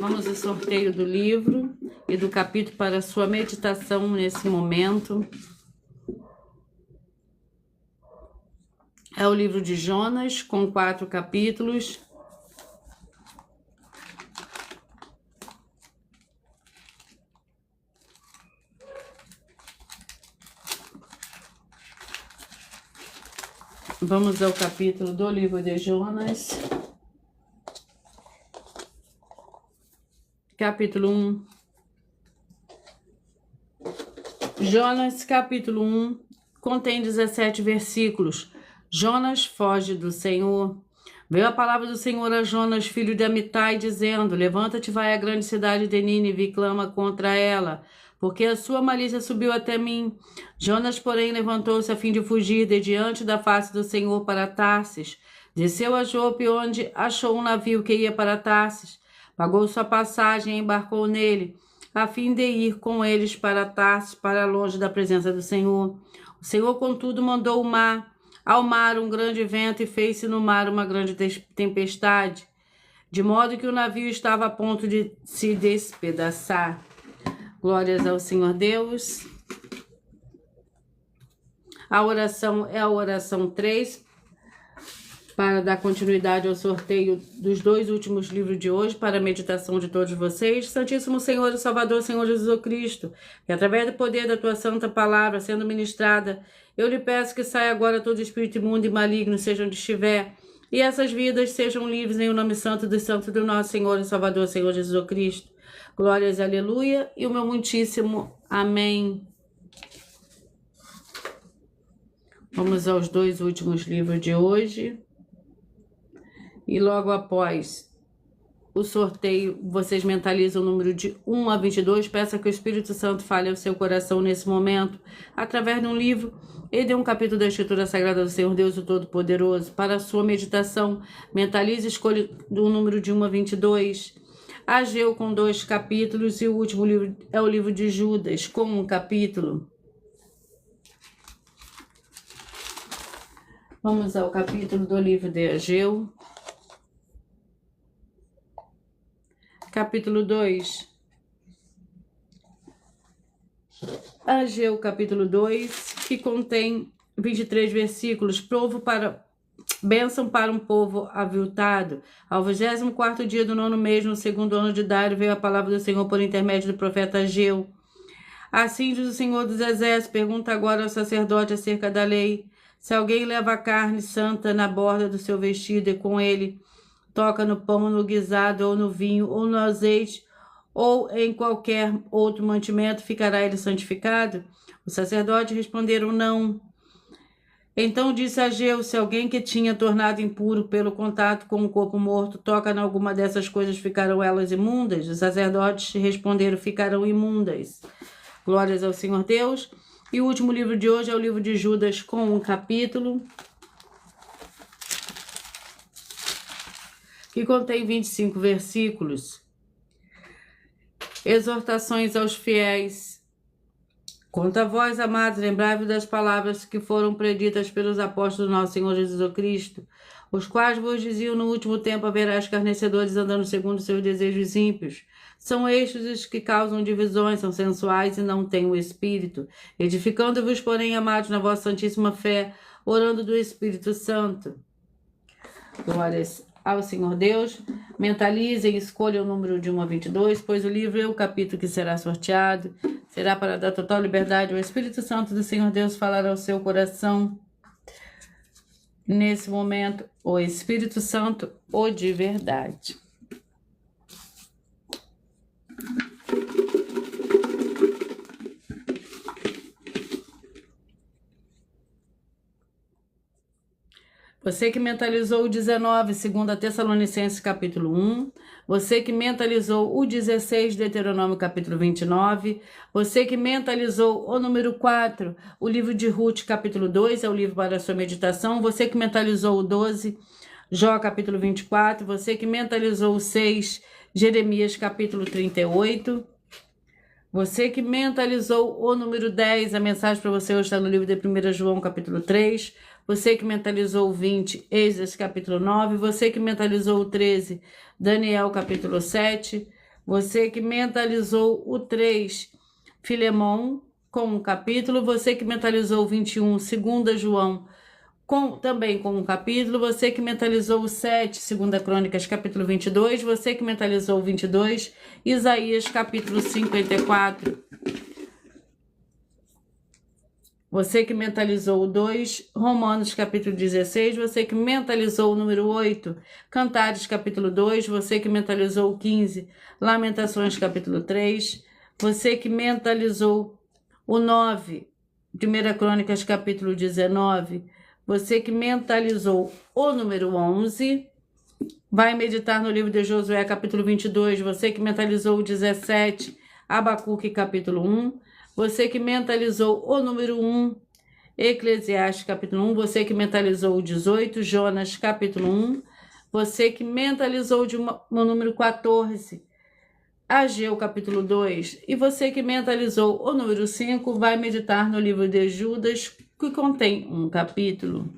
Vamos ao sorteio do livro e do capítulo para a sua meditação nesse momento. É o livro de Jonas, com 4 capítulos. Vamos ao capítulo do livro de Jonas. Capítulo 1. Jonas, capítulo 1, contém 17 versículos. Jonas foge do Senhor. Veio a palavra do Senhor a Jonas, filho de Amitai, dizendo: Levanta-te, vai à grande cidade de Nínive e clama contra ela, porque a sua malícia subiu até mim. Jonas, porém, levantou-se a fim de fugir de diante da face do Senhor para Tarsis. Desceu a Jope, onde achou um navio que ia para Tarsis. Pagou sua passagem e embarcou nele, a fim de ir com eles para Tarsis, para longe da presença do Senhor. O Senhor, contudo, mandou ao mar um grande vento e fez-se no mar uma grande tempestade, de modo que o navio estava a ponto de se despedaçar. Glórias ao Senhor Deus. A oração é a oração 3, para dar continuidade ao sorteio dos 2 últimos livros de hoje, para a meditação de todos vocês. Santíssimo Senhor e Salvador, Senhor Jesus Cristo, que através do poder da tua santa palavra sendo ministrada, eu lhe peço que saia agora todo espírito imundo e maligno, seja onde estiver, e essas vidas sejam livres em o nome santo do nosso Senhor e Salvador, Senhor Jesus Cristo. Glórias, aleluia, e o meu muitíssimo amém. Vamos aos 2 últimos livros de hoje. E logo após o sorteio, vocês mentalizam o número de 1 a 22. Peça que o Espírito Santo fale ao seu coração nesse momento, através de um livro e de um capítulo da Escritura Sagrada do Senhor Deus, o Todo-Poderoso. Para a sua meditação, mentalize e escolha o número de 1 a 22. Ageu, com 2 capítulos, e o último livro é o livro de Judas, com 1 capítulo. Vamos ao capítulo do livro de Ageu. Capítulo 2. Ageu, capítulo 2, que contém 23 versículos. Bênção para um povo aviltado. Ao 24º dia do 9º mês, no 2º ano de Dário, veio a palavra do Senhor por intermédio do profeta Ageu. Assim diz o Senhor dos Exércitos: pergunta agora ao sacerdote acerca da lei. Se alguém leva a carne santa na borda do seu vestido e com ele toca no pão, no guisado, ou no vinho, ou no azeite, ou em qualquer outro mantimento, ficará ele santificado? Os sacerdotes responderam: não. Então disse Ageu: se alguém que tinha tornado impuro pelo contato com um corpo morto toca em alguma dessas coisas, ficarão elas imundas? Os sacerdotes responderam: ficarão imundas. Glórias ao Senhor Deus. E o último livro de hoje é o livro de Judas, com 1 capítulo, que contém 25 versículos. Exortações aos fiéis. Quanto a vós, amados, lembrai-vos das palavras que foram preditas pelos apóstolos do nosso Senhor Jesus Cristo, os quais vos diziam: no último tempo haverá escarnecedores andando segundo seus desejos ímpios. São estes os que causam divisões, são sensuais e não têm o Espírito. Edificando-vos, porém, amados, na vossa santíssima fé, orando do Espírito Santo. Glórias ao Senhor Deus. Mentalizem e escolham o número de 1 a 22, pois o livro e o capítulo que será sorteado será para dar total liberdade. O Espírito Santo do Senhor Deus falará ao seu coração. Nesse momento, o Espírito Santo, o de verdade. Você que mentalizou o 19, 2 Tessalonicenses capítulo 1. Você que mentalizou o 16, Deuteronômio capítulo 29. Você que mentalizou o número 4, o livro de Ruth capítulo 2, é o livro para a sua meditação. Você que mentalizou o 12, Jó capítulo 24. Você que mentalizou o 6, Jeremias capítulo 38. Você que mentalizou o número 10, a mensagem para você hoje está no livro de 1 João capítulo 3. Você que mentalizou o 20, Esdras capítulo 9. Você que mentalizou o 13, Daniel capítulo 7. Você que mentalizou o 3, Filemão com um capítulo. Você que mentalizou o 21, 2 João também com um capítulo. Você que mentalizou o 7, 2 Crônicas capítulo 22. Você que mentalizou o 22, Isaías capítulo 54. Você que mentalizou o 2, Romanos capítulo 16. Você que mentalizou o número 8, Cantares capítulo 2. Você que mentalizou o 15, Lamentações capítulo 3. Você que mentalizou o 9, 1 Crônicas capítulo 19. Você que mentalizou o número 11, vai meditar no livro de Josué capítulo 22. Você que mentalizou o 17, Abacuque capítulo 1. Você que mentalizou o número 1, Eclesiastes capítulo 1. Você que mentalizou o 18, Jonas capítulo 1. Você que mentalizou o número 14, Ageu capítulo 2. E você que mentalizou o número 5, vai meditar no livro de Judas, que contém um capítulo.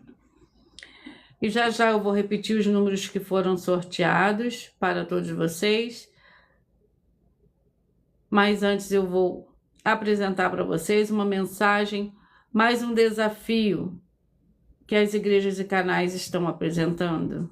E já já eu vou repetir os números que foram sorteados para todos vocês. Mas antes eu vou apresentar para vocês uma mensagem, mais um desafio que as igrejas e canais estão apresentando.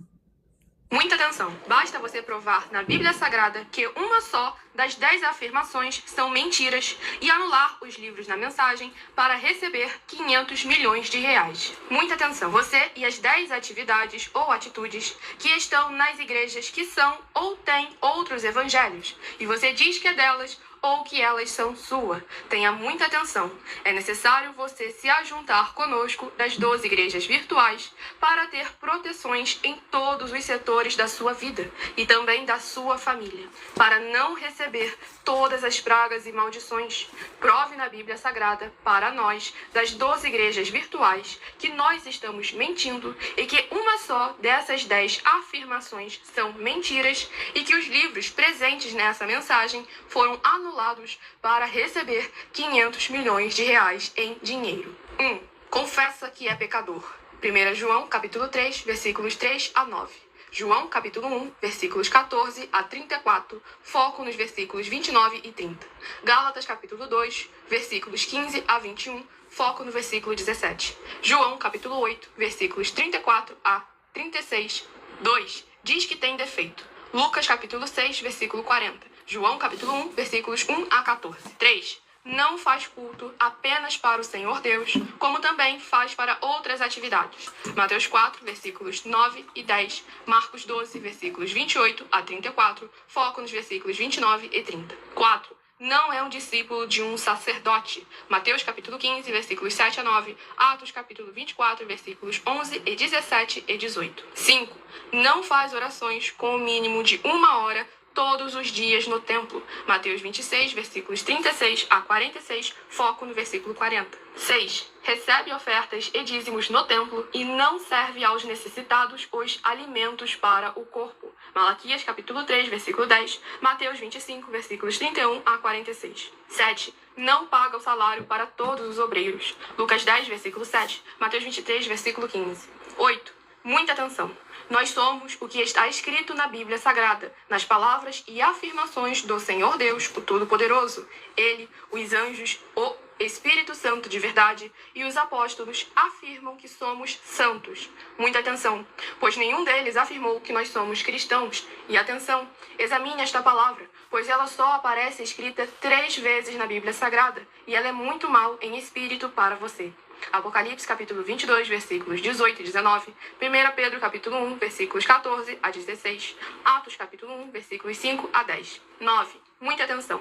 Muita atenção! Basta você provar na Bíblia Sagrada que uma só das 10 afirmações são mentiras e anular os livros na mensagem para receber 500 milhões de reais. Muita atenção! Você e as 10 atividades ou atitudes que estão nas igrejas que são ou têm outros evangelhos e você diz que é delas ou que elas são sua. Tenha muita atenção. É necessário você se ajuntar conosco das 12 igrejas virtuais para ter proteções em todos os setores da sua vida e também da sua família, para não receber todas as pragas e maldições. Prove na Bíblia Sagrada para nós, das 12 igrejas virtuais, que nós estamos mentindo e que uma só dessas 10 afirmações são mentiras e que os livros presentes nessa mensagem foram anulados para receber 500 milhões de reais em dinheiro. 1. Confessa que é pecador. 1 João, capítulo 3, versículos 3 a 9. João, capítulo 1, versículos 14 a 34, foco nos versículos 29 e 30. Gálatas, capítulo 2, versículos 15 a 21, foco no versículo 17. João, capítulo 8, versículos 34 a 36. 2. Diz que tem defeito. Lucas, capítulo 6, versículo 40. João, capítulo 1, versículos 1 a 14. 3. Não faz culto apenas para o Senhor Deus, como também faz para outras atividades. Mateus 4, versículos 9 e 10. Marcos 12, versículos 28 a 34. Foco nos versículos 29 e 30. 4. Não é um discípulo de um sacerdote. Mateus capítulo 15, versículos 7 a 9. Atos capítulo 24, versículos 11 e 17 e 18. 5. Não faz orações com o mínimo de 1 hora todos os dias no templo. Mateus 26, versículos 36 a 46, foco no versículo 40. 6. Recebe ofertas e dízimos no templo e não serve aos necessitados os alimentos para o corpo. Malaquias capítulo 3, versículo 10, Mateus 25, versículos 31 a 46. 7. Não paga o salário para todos os obreiros. Lucas 10, versículo 7, Mateus 23, versículo 15. 8. Muita atenção. Nós somos o que está escrito na Bíblia Sagrada, nas palavras e afirmações do Senhor Deus, o Todo-Poderoso. Ele, os anjos, o Espírito Santo de verdade e os apóstolos afirmam que somos santos. Muita atenção, pois nenhum deles afirmou que nós somos cristãos. E atenção, examine esta palavra, pois ela só aparece escrita 3 vezes na Bíblia Sagrada e ela é muito mal em espírito para você. Apocalipse capítulo 22, versículos 18 e 19, 1 Pedro capítulo 1, versículos 14 a 16, Atos capítulo 1, versículos 5 a 10. 9. Muita atenção.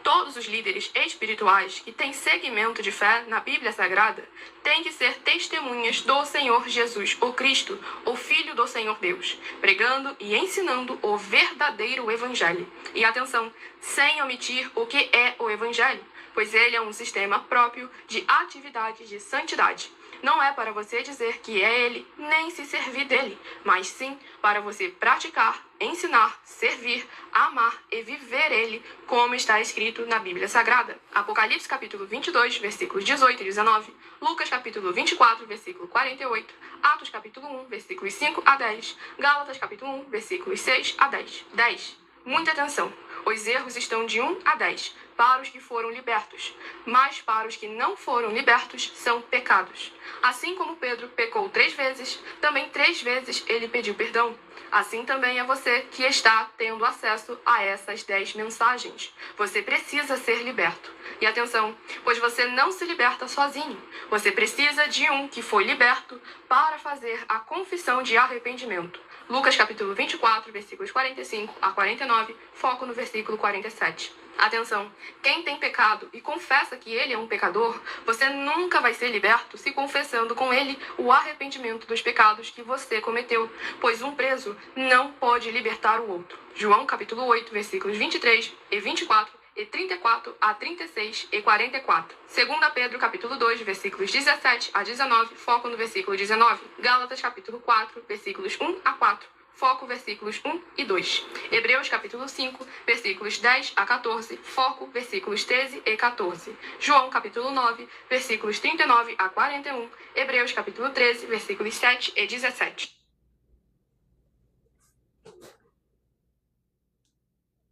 Todos os líderes espirituais que têm segmento de fé na Bíblia Sagrada têm que ser testemunhas do Senhor Jesus, o Cristo, o Filho do Senhor Deus, pregando e ensinando o verdadeiro Evangelho. E atenção, sem omitir o que é o Evangelho, pois ele é um sistema próprio de atividade de santidade. Não é para você dizer que é ele, nem se servir dele, mas sim para você praticar, ensinar, servir, amar e viver ele, como está escrito na Bíblia Sagrada. Apocalipse capítulo 22, versículos 18 e 19, Lucas capítulo 24, versículo 48, Atos capítulo 1, versículos 5 a 10, Gálatas capítulo 1, versículos 6 a 10. 10. Muita atenção. Os erros estão de 1 a 10 para os que foram libertos, mas para os que não foram libertos são pecados. Assim como Pedro pecou 3 vezes, também 3 vezes ele pediu perdão. Assim também é você que está tendo acesso a essas 10 mensagens. Você precisa ser liberto. E atenção, pois você não se liberta sozinho. Você precisa de um que foi liberto para fazer a confissão de arrependimento. Lucas capítulo 24, versículos 45 a 49, foco no versículo 47. Atenção, quem tem pecado e confessa que ele é um pecador, você nunca vai ser liberto se confessando com ele o arrependimento dos pecados que você cometeu, pois um preso não pode libertar o outro. João capítulo 8, versículos 23 e 24 e 34 a 36 e 44. 2 Pedro capítulo 2, versículos 17 a 19, foco no versículo 19. Gálatas capítulo 4, versículos 1 a 4. Foco versículos 1 e 2. Hebreus capítulo 5, versículos 10 a 14, foco versículos 13 e 14. João capítulo 9, versículos 39 a 41. Hebreus capítulo 13, versículos 7 e 17.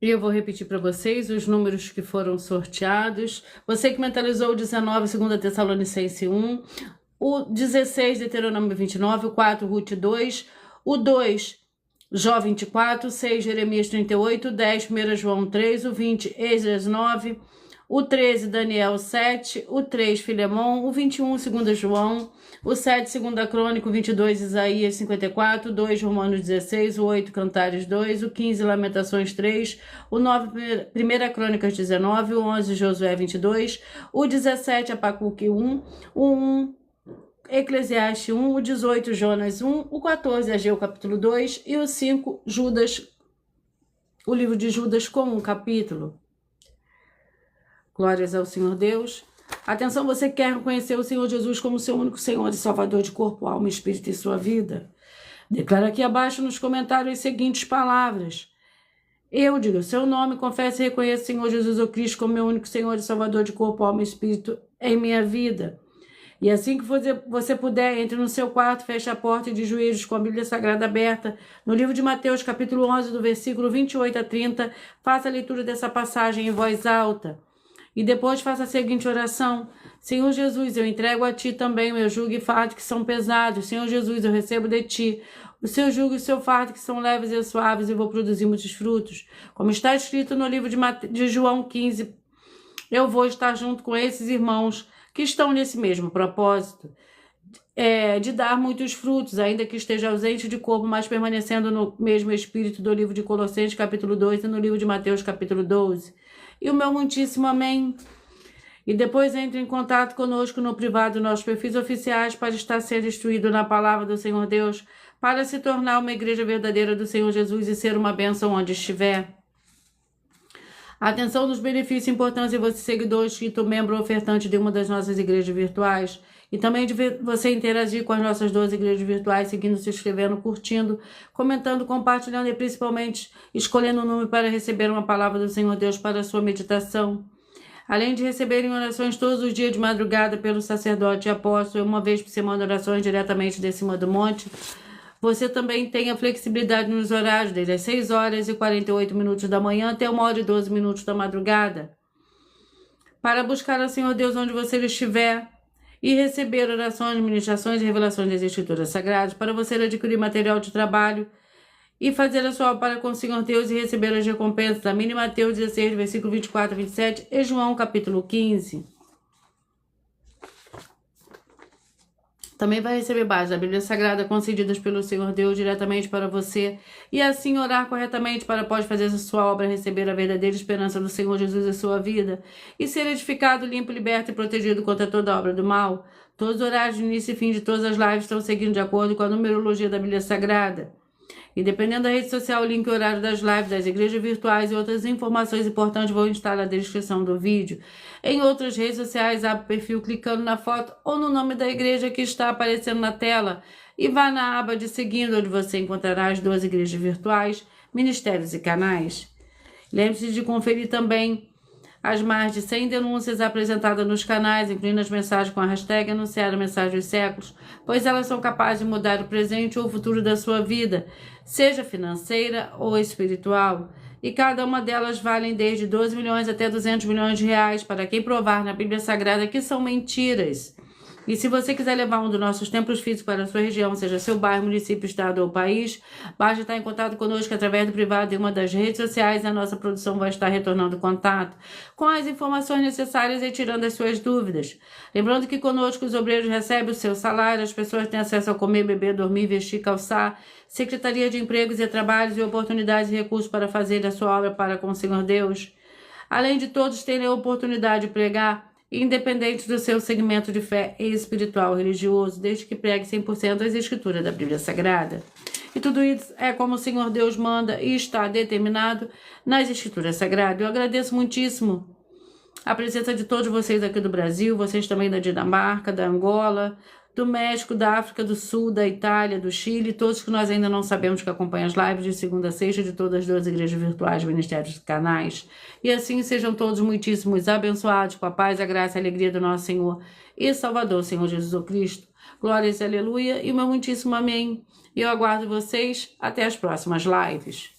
E eu vou repetir para vocês os números que foram sorteados. Você que mentalizou o 19, 2 Tessalonicenses 1, o 16, Deuteronômio 29, o 4, Ruth 2, o 2, Jó 24, 6, Jeremias 38, 10, 1 João 3, o 20, Esdras 9, o 13, Daniel 7, o 3, Filemon, o 21, 2 João, o 7, 2 Crônica, o 22, Isaías 54, o 2, Romanos 16, o 8, Cantares 2, o 15, Lamentações 3, o 9, 1 Crônicas 19, o 11, Josué 22, o 17, Abacuque 1, o 1, Eclesiastes 1, o 18, Jonas 1, o 14, Ageu capítulo 2 e o 5, Judas, o livro de Judas com um capítulo. Glórias ao Senhor Deus. Atenção, você quer reconhecer o Senhor Jesus como seu único Senhor e Salvador de corpo, alma, espírito e sua vida? Declara aqui abaixo nos comentários as seguintes palavras. Eu digo o seu nome, confesso e reconheço o Senhor Jesus o Cristo como meu único Senhor e Salvador de corpo, alma e espírito em minha vida. E assim que você puder, entre no seu quarto, feche a porta de joelhos com a Bíblia Sagrada aberta, no livro de Mateus, capítulo 11, do versículo 28 a 30, faça a leitura dessa passagem em voz alta. E depois faça a seguinte oração. Senhor Jesus, eu entrego a Ti também o meu jugo e fardo que são pesados. Senhor Jesus, eu recebo de Ti o seu jugo e o seu fardo que são leves e suaves e vou produzir muitos frutos. Como está escrito no livro de João 15, eu vou estar junto com esses irmãos que estão nesse mesmo propósito, de dar muitos frutos, ainda que esteja ausente de corpo, mas permanecendo no mesmo espírito do livro de Colossenses, capítulo 2, e no livro de Mateus, capítulo 12. E o meu muitíssimo amém. E depois entre em contato conosco no privado dos nossos perfis oficiais para estar sendo instruído na palavra do Senhor Deus, para se tornar uma igreja verdadeira do Senhor Jesus e ser uma bênção onde estiver. Atenção nos benefícios importantes de você, seguidor, inscrito, membro ou ofertante de uma das nossas igrejas virtuais. E também de você interagir com as nossas 12 igrejas virtuais, seguindo, se inscrevendo, curtindo, comentando, compartilhando e principalmente escolhendo um número para receber uma palavra do Senhor Deus para a sua meditação. Além de receberem orações todos os dias de madrugada pelo sacerdote e apóstolo, uma vez por semana orações diretamente de cima do monte, você também tem a flexibilidade nos horários dele, às 6 horas e 48 minutos da manhã até 1 hora e 12 minutos da madrugada, para buscar ao Senhor Deus onde você estiver e receber orações, ministrações e revelações das Escrituras Sagradas, para você adquirir material de trabalho e fazer a sua obra para com o Senhor Deus e receber as recompensas. Da mínima Mateus 16, versículo 24 a 27 e João capítulo 15. Também vai receber bases da Bíblia Sagrada concedidas pelo Senhor Deus diretamente para você e assim orar corretamente para após fazer a sua obra receber a verdadeira esperança do Senhor Jesus em sua vida e ser edificado, limpo, liberto e protegido contra toda obra do mal. Todos os horários de início e fim de todas as lives estão seguindo de acordo com a numerologia da Bíblia Sagrada. E dependendo da rede social, o link e horário das lives, das igrejas virtuais e outras informações importantes vão estar na descrição do vídeo. Em outras redes sociais, abre o perfil clicando na foto ou no nome da igreja que está aparecendo na tela e vá na aba de seguindo, onde você encontrará as 12 igrejas virtuais, ministérios e canais. Lembre-se de conferir também as mais de 100 denúncias apresentadas nos canais, incluindo as mensagens com a hashtag Anunciar a Mensagem dos Séculos, pois elas são capazes de mudar o presente ou o futuro da sua vida, seja financeira ou espiritual. E cada uma delas valem desde 12 milhões até 200 milhões de reais para quem provar na Bíblia Sagrada que são mentiras. E se você quiser levar um dos nossos templos físicos para a sua região, seja seu bairro, município, estado ou país, basta estar em contato conosco através do privado de uma das redes sociais e a nossa produção vai estar retornando contato com as informações necessárias e tirando as suas dúvidas. Lembrando que conosco os obreiros recebem o seu salário, as pessoas têm acesso a comer, beber, dormir, vestir, calçar, Secretaria de Empregos e Trabalhos e oportunidades e recursos para fazer a sua obra para com o Senhor Deus. Além de todos terem a oportunidade de pregar, independente do seu segmento de fé espiritual ou religioso, desde que pregue 100% as escrituras da Bíblia Sagrada. E tudo isso é como o Senhor Deus manda e está determinado nas escrituras sagradas. Eu agradeço muitíssimo a presença de todos vocês aqui do Brasil, vocês também da Dinamarca, da Angola, do México, da África do Sul, da Itália, do Chile, todos que nós ainda não sabemos que acompanham as lives de segunda a sexta de todas as 12 igrejas virtuais, ministérios e canais. E assim sejam todos muitíssimos abençoados com a paz, a graça e a alegria do nosso Senhor e Salvador, Senhor Jesus Cristo. Glórias e aleluia e meu muitíssimo amém. E eu aguardo vocês até as próximas lives.